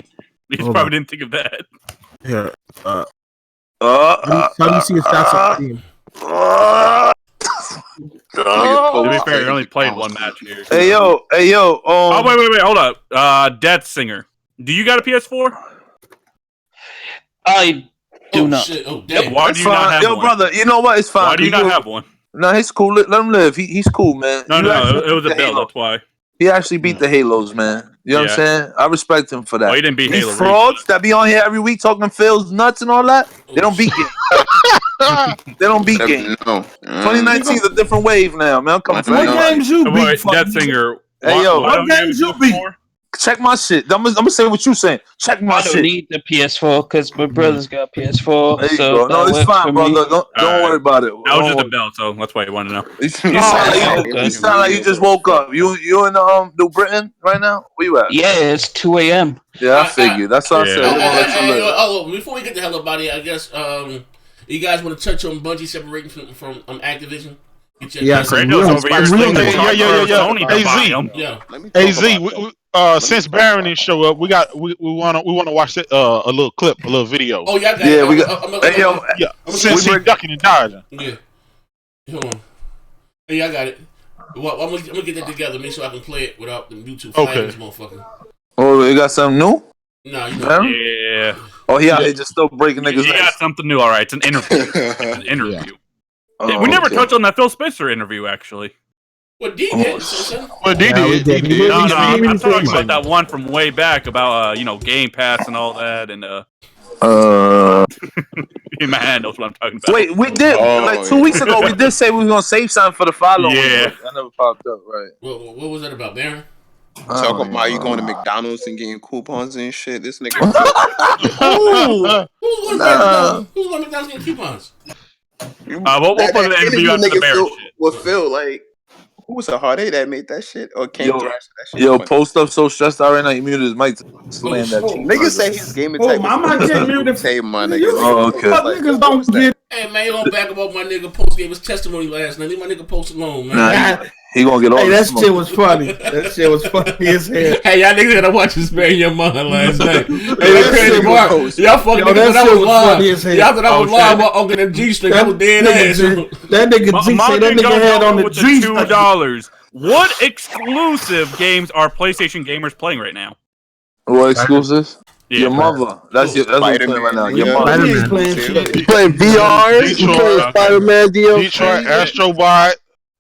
Speaker 4: You probably didn't think of that.
Speaker 3: Here. How do you see your stats on Steam?
Speaker 4: To be fair, you only played one match here. So.
Speaker 7: Hey yo.
Speaker 4: Oh wait, hold up. Death Singer. Do you got a PS4?
Speaker 5: I do not.
Speaker 1: Shit. Oh,
Speaker 4: damn. Why do you not have one?
Speaker 7: Yo, brother, you know what? It's fine.
Speaker 4: Why do you not have one?
Speaker 7: No, he's cool. Let him live. He's cool, man.
Speaker 4: No, it was a bill. That's why.
Speaker 7: He actually beat the Halos, man. You know what I'm saying? I respect him for that.
Speaker 4: Well, he didn't beat
Speaker 7: These
Speaker 4: Halo.
Speaker 7: frauds that be on here every week talking Phil's nuts and all that, they don't beat games. They don't beat games. 2019 is a different wave now, man. I'm coming for
Speaker 8: What games you beat?
Speaker 4: Death Singer.
Speaker 7: Hey, yo.
Speaker 8: What games you beat?
Speaker 7: Check my shit. I'm gonna say what you saying. Check my shit.
Speaker 5: I don't need the PS4 because my brother's got a PS4.
Speaker 7: There you
Speaker 5: so
Speaker 7: go. No, it's fine, brother. Don't worry about it.
Speaker 4: That was just a bell, so that's why you want to know.
Speaker 7: You sound like you just woke up. You in New Britain right now? Where you at?
Speaker 5: Yeah, it's 2 a.m.
Speaker 7: Yeah, I figured. That's what I said.
Speaker 1: Before we get the hell up out of here, I guess you guys want to touch on Bungie separating from Activision?
Speaker 3: Yeah,
Speaker 2: AZ, since Baron didn't show up, we want to watch a little clip, a little video.
Speaker 1: Oh, y'all got it.
Speaker 7: We got.
Speaker 2: Since he's ducking and dodging.
Speaker 1: Yeah. Hold on. Hey, I got it. Well, I'm gonna get that together. Make sure I can play it without the YouTube flagging this motherfucker.
Speaker 7: Oh, you got something new?
Speaker 1: No, you know.
Speaker 4: Yeah.
Speaker 7: Oh, he just still breaking niggas.
Speaker 4: He got something new. All right, it's an interview. We never touched on that Phil Spencer interview, actually.
Speaker 1: What D did?
Speaker 2: He did.
Speaker 4: No, I'm talking about that one from way back about Game Pass and all that, and man knows what I'm talking about.
Speaker 7: Wait, we did 2 weeks ago. We did say we was gonna save something for the follow.
Speaker 4: Yeah,
Speaker 7: that never popped up, right?
Speaker 1: What was that about, Baron?
Speaker 6: Talking about you going to McDonald's and getting coupons and shit. This nigga.
Speaker 1: Who's going to McDonald's and getting coupons?
Speaker 4: We'll put the interview after the Baron shit.
Speaker 6: With Phil, like, who was a hard A that made that shit? Or came through that shit?
Speaker 7: Yo, Post up so stressed out right now. He muted his mic to slam that cheek.
Speaker 6: Niggas say his gaming type.
Speaker 8: I'm not getting muted.
Speaker 6: Say my nigga.
Speaker 7: Oh, okay.
Speaker 8: Niggas don't get.
Speaker 1: Hey, man, you don't back up my nigga Post gave his testimony last night. Leave my nigga Post alone, man.
Speaker 7: He gonna get all
Speaker 8: that shit was funny. That shit was funny as hell.
Speaker 1: Hey, y'all niggas gotta watch this man in your mind last night. Hey, that crazy part. Y'all fucking niggas thought I was live. Y'all thought I was live on the G-string. I was dead ass.
Speaker 8: That nigga G say that nigga had on the G-string.
Speaker 4: $2. What exclusive games are PlayStation gamers playing right now?
Speaker 7: What exclusives?
Speaker 4: Yeah,
Speaker 7: your mother. That's what you're playing right now. Your mother.
Speaker 9: You playing VR? You playing Spider-Man DLC?
Speaker 2: Detroit, Astrobot.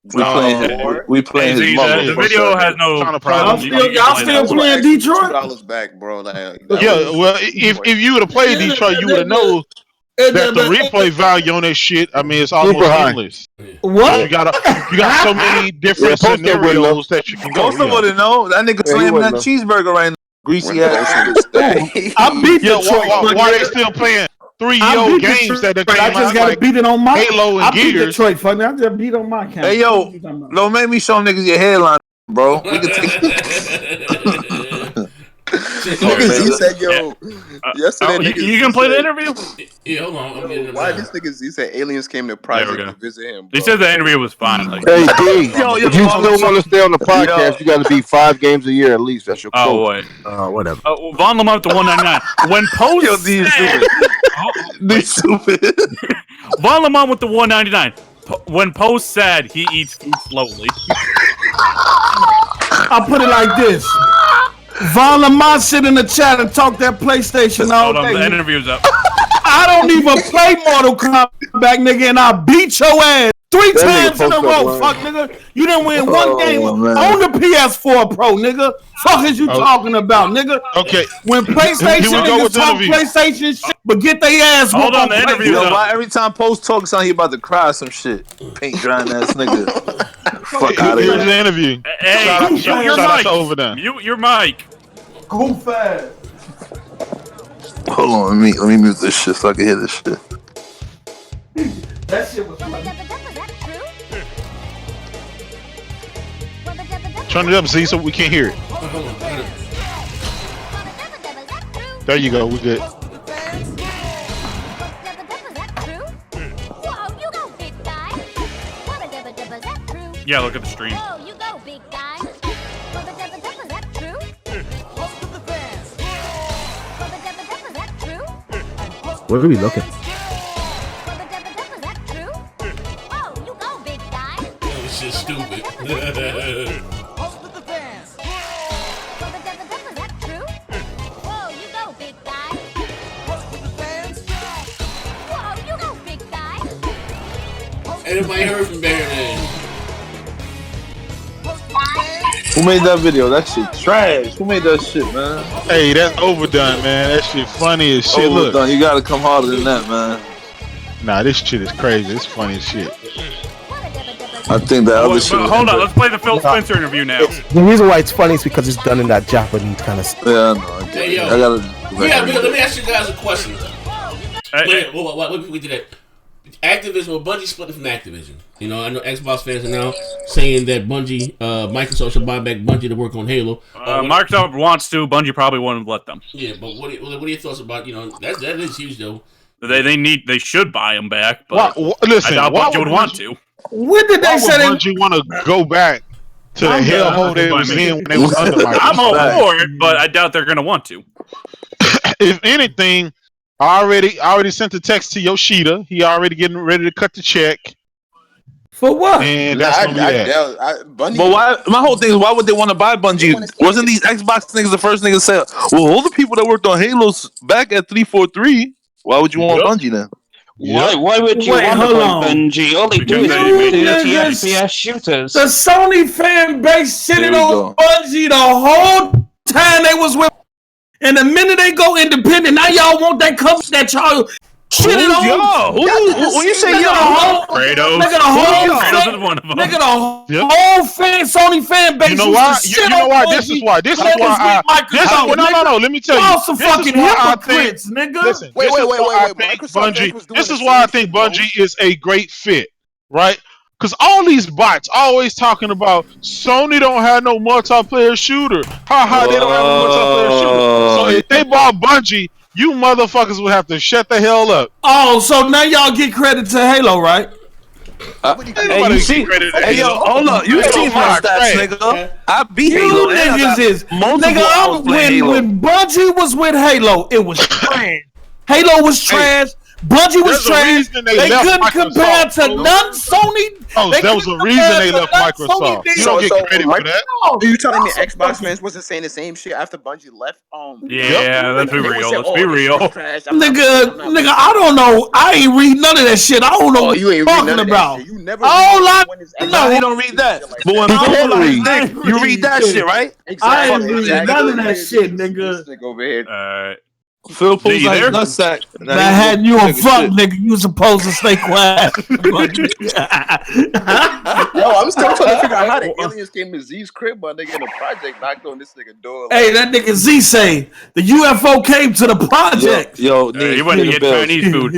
Speaker 7: We playing his mother.
Speaker 4: The video has no problem.
Speaker 8: Y'all still playing Detroit?
Speaker 6: $2 back, bro.
Speaker 2: Yeah, well, if you would have played Detroit, you would have known that the replay value on that shit. I mean, it's almost endless.
Speaker 8: What?
Speaker 2: You got so many different scenarios that you can go.
Speaker 7: Most of them know that nigga slamming that cheeseburger right now. Greasy ass.
Speaker 8: I beat Detroit.
Speaker 2: Why they still playing 3-year-old games that came
Speaker 8: I just
Speaker 2: out
Speaker 8: gotta
Speaker 2: like
Speaker 8: beat it on my
Speaker 2: Halo and
Speaker 8: I beat
Speaker 2: Gears?
Speaker 8: Detroit, funny. I just beat on my camera.
Speaker 7: Hey yo, don't make me show niggas your headline, bro. We can take.
Speaker 6: Niggas, he said, "Yo, yesterday."
Speaker 4: You gonna play the interview?
Speaker 1: Yeah, hold on.
Speaker 6: Why this niggas? He said aliens came to Project to visit him. Bro.
Speaker 4: He said the interview was fine. Like,
Speaker 9: Hey, D, if you still want to stay on the podcast, you got to beat 5 games a year at least. That's your quote.
Speaker 4: oh wait,
Speaker 3: Whatever.
Speaker 4: Von Lamont to 199. When Post
Speaker 7: stupid.
Speaker 4: Von Lamont with the 199. When Post said he eats food slowly.
Speaker 8: I'll put it like this. Von Lamont sit in the chat and talk that PlayStation all
Speaker 4: Hold on,
Speaker 8: day.
Speaker 4: the interview's up.
Speaker 8: I don't even play Mortal Kombat, nigga, and I beat your ass 3 times in a row, fuck, nigga. You didn't win one game on the PS4 Pro, nigga. Fuck is you talking about, nigga?
Speaker 2: Okay.
Speaker 8: When PlayStation niggas talk PlayStation shit, but get their ass
Speaker 4: Hold on, the interview.
Speaker 7: Why every time Post talks, sound he about to cry some shit? Paint drying ass nigga. Fuck out of here.
Speaker 2: Here's the interview.
Speaker 4: Hey,
Speaker 2: shout
Speaker 4: your
Speaker 2: out
Speaker 4: mic.
Speaker 2: to over there.
Speaker 4: Mute your mic.
Speaker 8: Go fast.
Speaker 7: Hold on, let me mute this shit so I can hear this shit.
Speaker 8: That shit was funny.
Speaker 2: Turn it up, Z, so we can't hear it. There you go. We good.
Speaker 4: Yeah, look at the stream.
Speaker 3: Where are we looking?
Speaker 1: This shit's stupid. Everybody heard from Baron.
Speaker 7: Who made that video? That shit trash. Who made that shit, man?
Speaker 2: Hey, that's overdone, man. That shit funny as shit.
Speaker 7: Overdone.
Speaker 2: Look,
Speaker 7: You gotta come harder than that, man.
Speaker 2: nah, this shit is crazy. It's funny as shit.
Speaker 7: I think that other shit.
Speaker 4: Hold on, let's play the Phil Spencer interview now.
Speaker 3: The reason why it's funny is because it's done in that Japanese kind of style.
Speaker 7: Yeah, I know. I get
Speaker 1: Hey,
Speaker 7: it.
Speaker 1: yo.
Speaker 7: I gotta.
Speaker 1: Let me ask you guys a question.
Speaker 4: Hey,
Speaker 1: Wait, what we did that? Activision, well, Bungie split from Activision. You know, I know Xbox fans are now saying that Bungie, Microsoft should buy back Bungie to work on Halo.
Speaker 4: Microsoft wants to. Bungie probably won't let them.
Speaker 1: Yeah, but what are your thoughts about, you know, that is huge though.
Speaker 4: They should buy them back, but
Speaker 2: Listen,
Speaker 4: I doubt Bungie would want to.
Speaker 8: When did they say
Speaker 2: Why would Bungie want to go back to the hellhole they was in when they was under Microsoft?
Speaker 4: I'm all for it, but I doubt they're gonna want to.
Speaker 2: If anything, I already sent the text to Yoshida. He already getting ready to cut the check.
Speaker 8: For what?
Speaker 2: And that's gonna be that.
Speaker 6: Bungie.
Speaker 7: But why? My whole thing is, why would they want to buy Bungie? Wasn't these Xbox niggas the first niggas say, well, all the people that worked on Halos back at 343, why would you want Bungie then?
Speaker 5: Why would you want to buy Bungie? All they do is dirty FPS shooters.
Speaker 8: The Sony fan base shitted
Speaker 7: There we
Speaker 8: on Bungie the whole time they was with. And the minute they go independent, now y'all want that cup that y'all shitted on.
Speaker 7: When you say y'all,
Speaker 4: Kratos.
Speaker 8: Nigga, the whole
Speaker 4: Kratos
Speaker 8: fan,
Speaker 4: is one of them.
Speaker 8: nigga, the whole Sony fan base.
Speaker 2: You know why? You know why? This is why. This is why. No. Let me tell you.
Speaker 8: Y'all some fucking hypocrites, nigga.
Speaker 2: Listen.
Speaker 6: Wait.
Speaker 2: This is why I think Bungie is a great fit, right? Because all these bots always talking about Sony don't have no multiplayer shooter. Ha, they don't have no multiplayer shooter. So if they bought Bungie, you motherfuckers would have to shut the hell up.
Speaker 8: Oh, so now y'all get credit to Halo, right?
Speaker 7: Hey, you see? Hey, yo, hold up. You see my stats, nigga? I beat Halo.
Speaker 8: You niggas is nigga. When Bungie was with Halo, it was trash. Halo was trash. Bungie was
Speaker 2: There's a
Speaker 8: trash.
Speaker 2: reason
Speaker 8: They
Speaker 2: left
Speaker 8: couldn't compare
Speaker 2: Microsoft,
Speaker 8: to none Sony.
Speaker 2: Oh, there was a reason they left Microsoft. You don't get credit for that.
Speaker 10: Are you telling me Xbox fans wasn't saying the same shit after Bungie left?
Speaker 4: Yeah, let's be real. Let's be real.
Speaker 8: Nigga, I don't know. I ain't read none of that shit. I don't know what
Speaker 10: you
Speaker 8: you're
Speaker 10: ain't
Speaker 8: talking about.
Speaker 10: You never
Speaker 8: All I
Speaker 7: No, he don't read that. But when you read that shit, right?
Speaker 8: I ain't read none of that shit, nigga.
Speaker 10: This nigga over here.
Speaker 7: Phil pulls like nutsack.
Speaker 8: I had you a fuck, nigga. You supposed to stay quiet.
Speaker 10: Yo, I'm still trying to figure out how the aliens came to Z's crib, but nigga in a project knocked on this nigga door.
Speaker 8: Hey, that nigga Z say the UFO came to the project.
Speaker 7: Yo,
Speaker 4: he went to get Chinese food.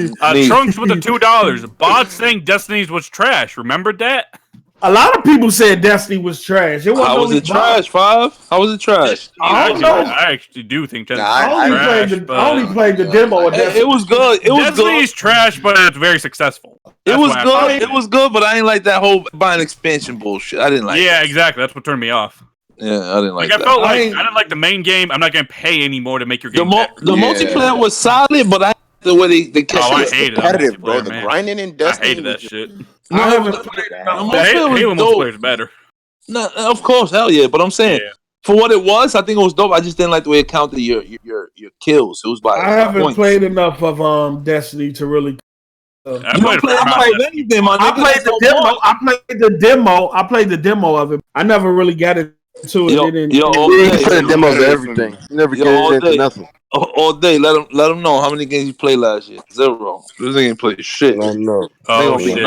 Speaker 4: Trunks with the $2. Bots saying Destiny's was trash. Remember that?
Speaker 8: A lot of people said Destiny was trash.
Speaker 7: How was it trash, Five? How was it trash?
Speaker 4: I actually do think Destiny's trash.
Speaker 8: I only played the demo of Destiny.
Speaker 7: It was good. It was
Speaker 4: Destiny's trash, but it's very successful.
Speaker 7: It was good. It was good, but I ain't like that whole buying expansion bullshit. I didn't like it.
Speaker 4: Yeah, exactly. That's what turned me off.
Speaker 7: Yeah, I didn't like that.
Speaker 4: I felt like I didn't like the main game. I'm not going to pay anymore to make your game better.
Speaker 7: The multiplayer was solid, but I the way they kept
Speaker 4: I hated
Speaker 10: competitive,
Speaker 4: it,
Speaker 10: bro. The grinding in Destiny.
Speaker 4: I hated that shit.
Speaker 7: No,
Speaker 8: Halo
Speaker 4: multiplayer is better.
Speaker 7: No, of course, hell yeah. But I'm saying, for what it was, I think it was dope. I just didn't like the way it counted your kills. It was like
Speaker 8: I haven't played enough of Destiny to really.
Speaker 4: I played
Speaker 7: anything, man.
Speaker 8: I played the demo. I played the demo of it. I never really got it to it.
Speaker 9: You played demos of everything. You never get into nothing.
Speaker 7: All day. Let them know how many games you played last year. 0. This ain't played shit.
Speaker 9: I know.
Speaker 4: Oh shit.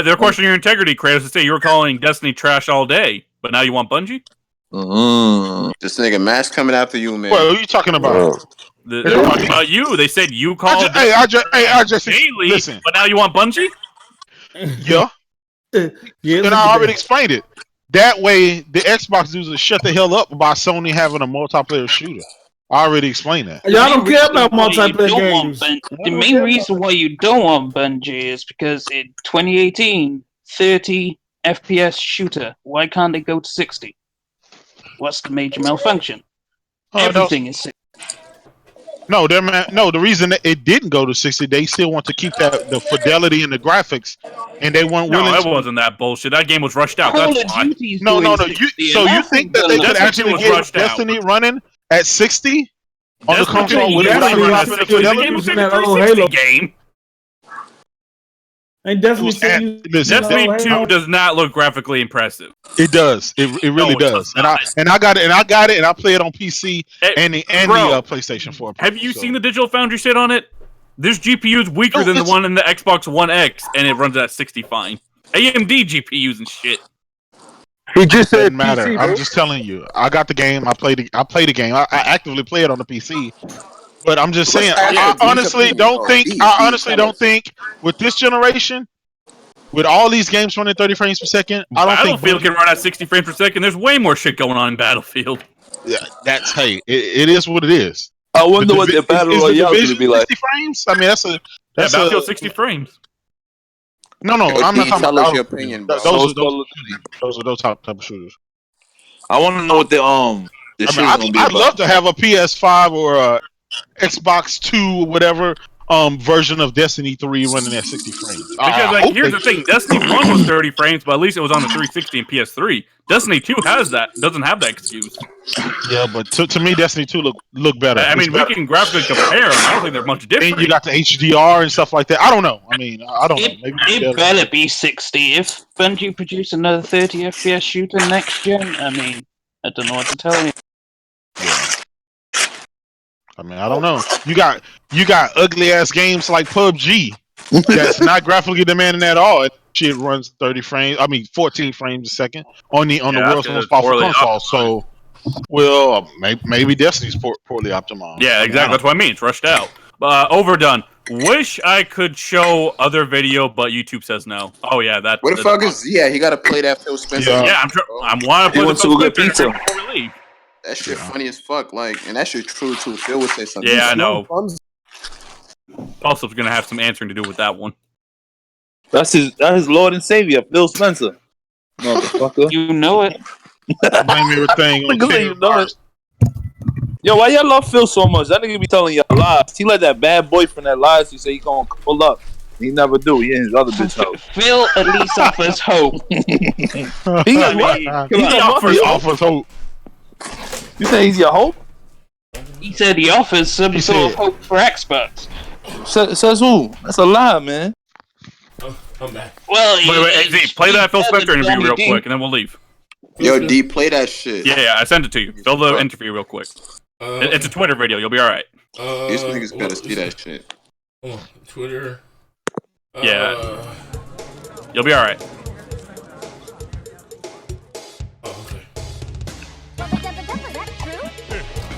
Speaker 4: They're questioning your integrity, Kratos. To say you were calling Destiny trash all day, but now you want Bungie?
Speaker 10: This nigga Mash coming after you, man.
Speaker 2: What are you talking about?
Speaker 4: They're talking about you. They said you called.
Speaker 2: I just
Speaker 4: daily,
Speaker 2: listen.
Speaker 4: But now you want Bungie?
Speaker 2: Yeah. And I already explained it. That way, the Xbox dudes will shut the hell up about Sony having a multiplayer shooter. I already explained that.
Speaker 8: Y'all don't care about multiplayer games.
Speaker 5: The main reason why you don't want Bungie is because in 2018, 30 FPS shooter. Why can't they go to 60? What's the major malfunction? Everything is 60.
Speaker 2: No, the reason that it didn't go to 60, they still want to keep the fidelity and the graphics, and they weren't willing.
Speaker 4: No, it wasn't that bullshit. That game was rushed out. That's why.
Speaker 2: No. You think that they could actually get Destiny running at 60 on the console without
Speaker 4: the game?
Speaker 8: And Destiny
Speaker 4: 2 does not look graphically impressive.
Speaker 2: It does. It really does. And I got it. And I play it on PC and the PlayStation 4.
Speaker 4: Have you seen the Digital Foundry shit on it? This GPU is weaker than the one in the Xbox One X, and it runs at 60 fine. AMD GPUs and shit.
Speaker 9: He just said
Speaker 2: doesn't matter.
Speaker 9: PC,
Speaker 2: I'm just telling you. I got the game. I play the game. I actively play it on the PC. But I'm just saying, I honestly don't think with this generation, with all these games running 30 frames per second, I don't think
Speaker 4: Battlefield can run at 60 frames per second. There's way more shit going on in Battlefield.
Speaker 2: Yeah, it is what it is.
Speaker 7: I wonder what the Battle Royale is going to be like.
Speaker 2: 60 frames? I mean, that's
Speaker 4: Battlefield 60 frames.
Speaker 2: No, I'm not talking about
Speaker 10: your opinion, bro.
Speaker 2: Those are those type of shooters.
Speaker 7: I want to know what
Speaker 2: I'd love to have a PS5 or a XBOX 2 or whatever version of Destiny 3 running at 60 frames.
Speaker 4: Because here's the thing, Destiny 1 was 30 frames, but at least it was on the 360 and PS3. Destiny 2 doesn't have that excuse.
Speaker 2: Yeah, but to me, Destiny 2 look better.
Speaker 4: I mean, we can graphically compare them. I don't think they're much different.
Speaker 2: And you got the HDR and stuff like that. I don't know. I mean, I don't know. Maybe
Speaker 5: it better be 60. If Bungie produce another 30 FPS shooter next gen, I mean, I don't know what to tell you.
Speaker 2: Yeah. I mean, I don't know. You got ugly ass games like PUBG that's not graphically demanding at all. Shit runs 14 frames a second on the world's most powerful console. So, well, maybe Destiny's poorly optimized.
Speaker 4: Yeah, exactly. That's what I mean. It's rushed out. Overdone. Wish I could show other video, but YouTube says no. Oh yeah, that.
Speaker 10: What the fuck is? Yeah, he got to play that Phil Spencer.
Speaker 4: Yeah, I'm wanting to play the Phil Spencer before we leave.
Speaker 10: That shit funny as fuck, and that shit true too. Phil would say something.
Speaker 4: Yeah, I know. Also, gonna have some answering to do with that one.
Speaker 7: That's his Lord and Savior, Phil Spencer. Motherfucker.
Speaker 5: You know it.
Speaker 2: Blame everything on
Speaker 7: you know it. Yo, why y'all love Phil so much? That nigga be telling y'all lies. He like that bad boyfriend that lies. He say he gonna pull up. He never do. He in his other bitch house.
Speaker 5: Phil at least offers hope.
Speaker 7: He
Speaker 2: offers hope.
Speaker 7: You say he's your hope?
Speaker 5: He said he offers some sort of hope for Xbox.
Speaker 7: Says who? That's a lie, man.
Speaker 1: I'm back.
Speaker 5: Well,
Speaker 4: wait, Z, play that Phil Spector interview real quick, and then we'll leave.
Speaker 10: Yo, D, play that shit.
Speaker 4: Yeah, I sent it to you. Fill the interview real quick. It's a Twitter video. You'll be all right.
Speaker 10: These niggas gotta see that shit.
Speaker 1: Twitter.
Speaker 4: Yeah. You'll be all right.
Speaker 1: Okay.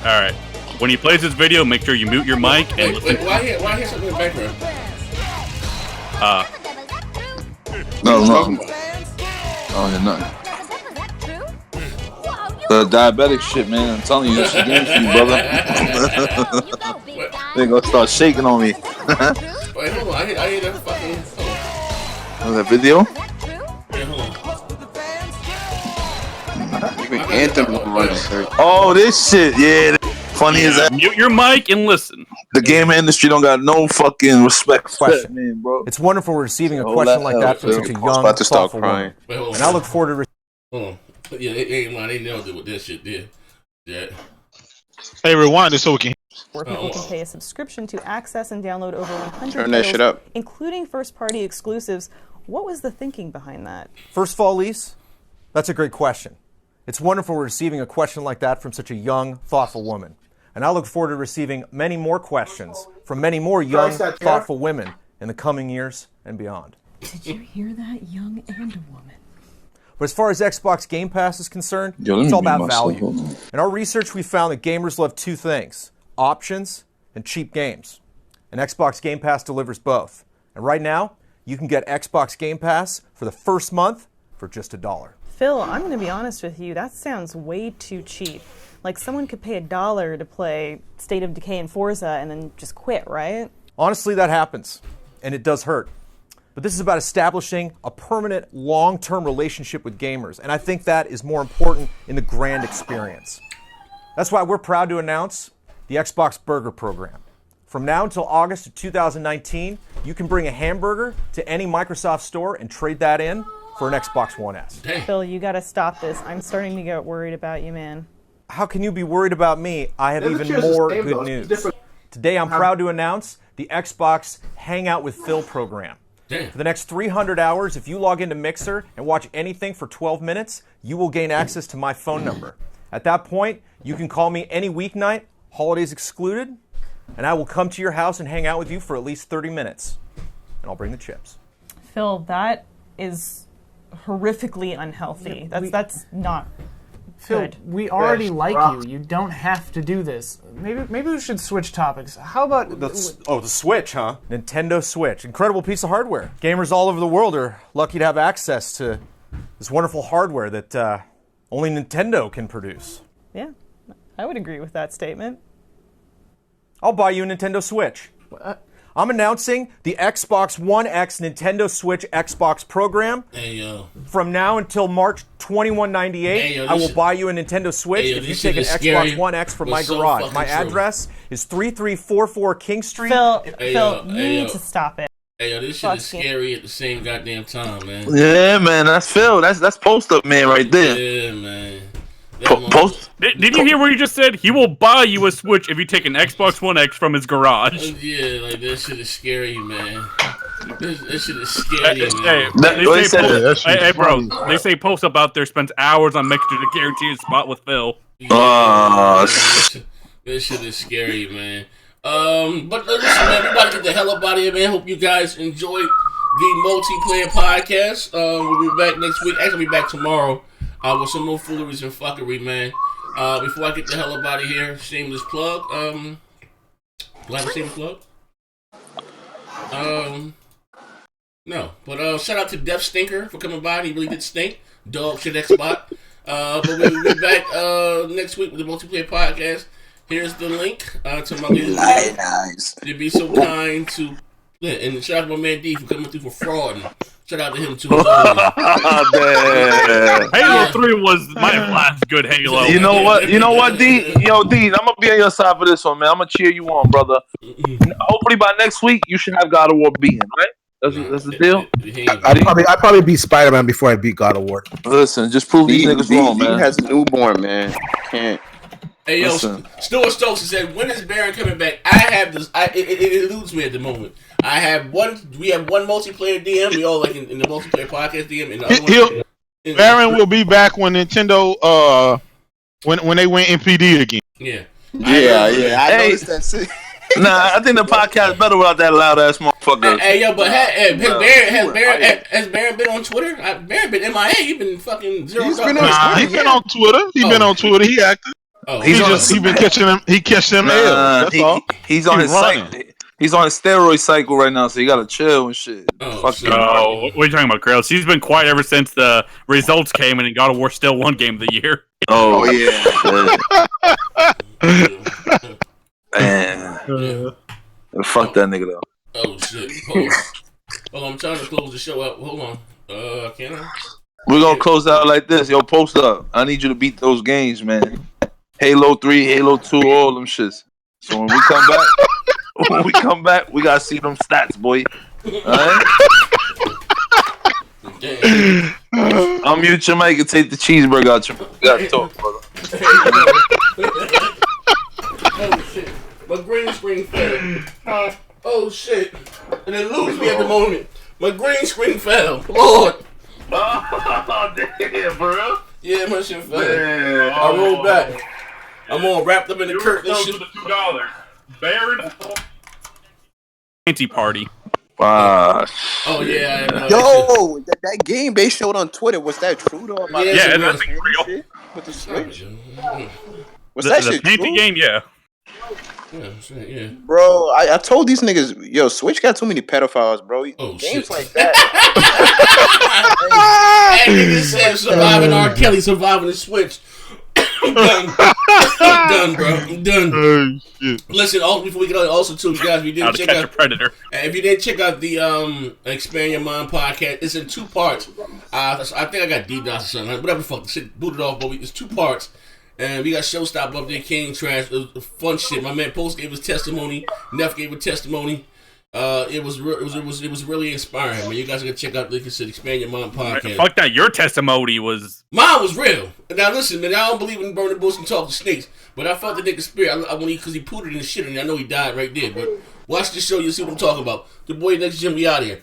Speaker 4: All right. When he plays his video, make sure you mute your mic and listen.
Speaker 1: Why hear something in the background?
Speaker 7: No. Oh, yeah, nothing. The diabetic shit, man. I'm telling you, that's a game for you, brother. They gonna start shaking on me.
Speaker 1: Wait, hold on. I hear that fucking.
Speaker 7: That video?
Speaker 1: Yeah, hold on.
Speaker 10: Even Anthem running.
Speaker 7: Oh, this shit, yeah. Funny as that.
Speaker 4: Mute your mic and listen.
Speaker 7: The gaming industry don't got no fucking respect for that, man, bro.
Speaker 11: It's wonderful receiving a question like that from such a young,
Speaker 10: about to start
Speaker 11: thoughtful
Speaker 10: crying.
Speaker 11: woman. And I look forward to.
Speaker 1: Hold on. Yeah, they ain't lying. They nailed it with that shit there. Yeah.
Speaker 2: Hey, rewind it so we can.
Speaker 12: Where people can pay a subscription to access and download over 100
Speaker 10: Turn that shit up.
Speaker 12: including first-party exclusives. What was the thinking behind that?
Speaker 11: First of all, Lise, that's a great question. It's wonderful receiving a question like that from such a young, thoughtful woman. And I look forward to receiving many more questions from many more young, thoughtful women in the coming years and beyond.
Speaker 12: Did you hear that? Young and a woman.
Speaker 11: But as far as Xbox Game Pass is concerned, it's all about value. In our research, we found that gamers love two things: options and cheap games. And Xbox Game Pass delivers both. And right now, you can get Xbox Game Pass for the first month for just $1.
Speaker 12: Phil, I'm going to be honest with you. That sounds way too cheap. Like someone could pay $1 to play State of Decay and Forza and then just quit, right?
Speaker 11: Honestly, that happens. And it does hurt. But this is about establishing a permanent, long-term relationship with gamers. And I think that is more important in the grand experience. That's why we're proud to announce the Xbox Burger Program. From now until August of 2019, you can bring a hamburger to any Microsoft store and trade that in for an Xbox One S.
Speaker 12: Phil, you got to stop this. I'm starting to get worried about you, man.
Speaker 11: How can you be worried about me? I have even more good news. Today, I'm proud to announce the Xbox Hangout with Phil program. For the next 300 hours, if you log into Mixer and watch anything for 12 minutes, you will gain access to my phone number. At that point, you can call me any weeknight, holidays excluded, and I will come to your house and hang out with you for at least 30 minutes. And I'll bring the chips.
Speaker 12: Phil, that is horrifically unhealthy. That's not
Speaker 13: Phil,
Speaker 12: good.
Speaker 13: we already like you. You don't have to do this. Maybe we should switch topics. How about
Speaker 11: the Switch, huh? Nintendo Switch. Incredible piece of hardware. Gamers all over the world are lucky to have access to this wonderful hardware that only Nintendo can produce.
Speaker 12: Yeah, I would agree with that statement.
Speaker 11: I'll buy you a Nintendo Switch. I'm announcing the Xbox One X Nintendo Switch Xbox program.
Speaker 1: Hey, yo.
Speaker 11: From now until March 2198, I will buy you a Nintendo Switch if you take an Xbox One X from my garage. My address is 3344 King Street.
Speaker 12: Phil, you need to stop it.
Speaker 1: Hey, yo, this shit is scary at the same goddamn time, man.
Speaker 7: Yeah, man, that's Phil. That's post up man right there.
Speaker 1: Yeah, man.
Speaker 7: Post.
Speaker 4: Did you hear what he just said? He will buy you a Switch if you take an Xbox One X from his garage.
Speaker 1: Yeah, like that shit is scary, man. This shit is scary, man.
Speaker 4: Hey, bro, they say Post Up out there spends hours on Mixer to guarantee a spot with Phil.
Speaker 1: This shit is scary, man. But listen, man, we about to get the hell up out of here, man. Hope you guys enjoyed the multiplayer podcast. We'll be back next week. Actually, we'll be back tomorrow with some more fooleries and fuckery, man. Before I get the hell up out of here, shameless plug. Do I have a shameless plug? No. But shout out to Death Stinker for coming by. He really did stink. Dog shit Xbot. But we'll be back next week with the multiplayer podcast. Here's the link to my little. Nice. You'd be so kind to Yeah, and shout out to my man D for coming through for fraud. And shout out to him too.
Speaker 4: Halo 3 was my last good Halo.
Speaker 7: You know what? You know what, D? Yo, D, I'm gonna be on your side for this one, man. I'm gonna cheer you on, brother. Hopefully by next week you should have God of War beaten, right? That's the deal.
Speaker 3: I'd probably beat Spider-Man before I beat God of War.
Speaker 7: Listen, just prove these niggas wrong, man.
Speaker 10: He has a newborn, man. Can't.
Speaker 1: Hey yo, Stuart Stokes said, "When is Baron coming back?" I have this. It eludes me at the moment. I have one. We have one multiplayer DM. We all like in the multiplayer podcast DM. And the other one,
Speaker 2: Baron will be back when Nintendo when they went NPD again.
Speaker 1: Yeah.
Speaker 10: I noticed that shit.
Speaker 7: Nah, I think the podcast is better without that loud ass motherfucker.
Speaker 1: Hey yo, but has Baron been on Twitter? Baron been MIA. He been fucking zero.
Speaker 2: He's been on Twitter. He been on Twitter. He active.
Speaker 1: Oh,
Speaker 2: he been catching them. He catch them That's all.
Speaker 7: He's on his cycle. He's on his steroid cycle right now, so you gotta chill and shit.
Speaker 4: What are you talking about, Krails? He's been quiet ever since the results came, and God of War still won Game of the Year.
Speaker 7: Oh yeah. Man. Fuck that nigga though.
Speaker 1: Oh shit. Hold on, I'm trying to close the show out. Hold on. Can I?
Speaker 7: We're gonna close out like this. Yo, post up. I need you to beat those games, man. Halo 3, Halo 2, all them shits. So when we come back, we gotta see them stats, boy. Alright? Unmute your mic and take the cheeseburger out your mouth. You gotta talk, brother.
Speaker 1: Oh shit. My green screen fell. Oh shit. And it loses me at the moment. My green screen fell. Lord.
Speaker 7: Oh, damn, bro.
Speaker 1: Yeah, my shit fell. I rolled back. I'm all wrapped up in the curtain and shit.
Speaker 4: $2. Baron. Anti-party.
Speaker 7: Wow.
Speaker 1: Oh yeah.
Speaker 10: Yo, that game they showed on Twitter, was that true though?
Speaker 4: Yeah, that's real.
Speaker 10: With the Switch. Was
Speaker 4: that shit true? The game, yeah.
Speaker 1: Yeah.
Speaker 10: Bro, I told these niggas, yo, Switch got too many pedophiles, bro. Games
Speaker 1: shit.
Speaker 10: like that.
Speaker 1: Hey, niggas said surviving R. Kelly, surviving the Switch. I'm done. I'm done, bro. I'm done.
Speaker 2: Oh, shit.
Speaker 1: Listen, before we get on, also too, guys, we didn't check out
Speaker 4: a Predator.
Speaker 1: If you didn't check out the Expand Your Mind podcast, it's in 2 parts. I think I got DDoS or something, whatever the fuck. The shit booted off, but it's 2 parts. And we got Showstop up there, King Trash. It was fun shit. My man Post gave his testimony. Neff gave a testimony. It was really inspiring, man. You guys are gonna check out, like I said, Expand Your Mind podcast.
Speaker 4: Fuck that, your testimony was...
Speaker 1: Mine was real. Now listen, man, I don't believe in burning bush and talking snakes, but I felt the nigga's spirit. Because he put it in the shit, and I know he died right there. But watch the show, you'll see what I'm talking about. The boy next to Jim, we out here.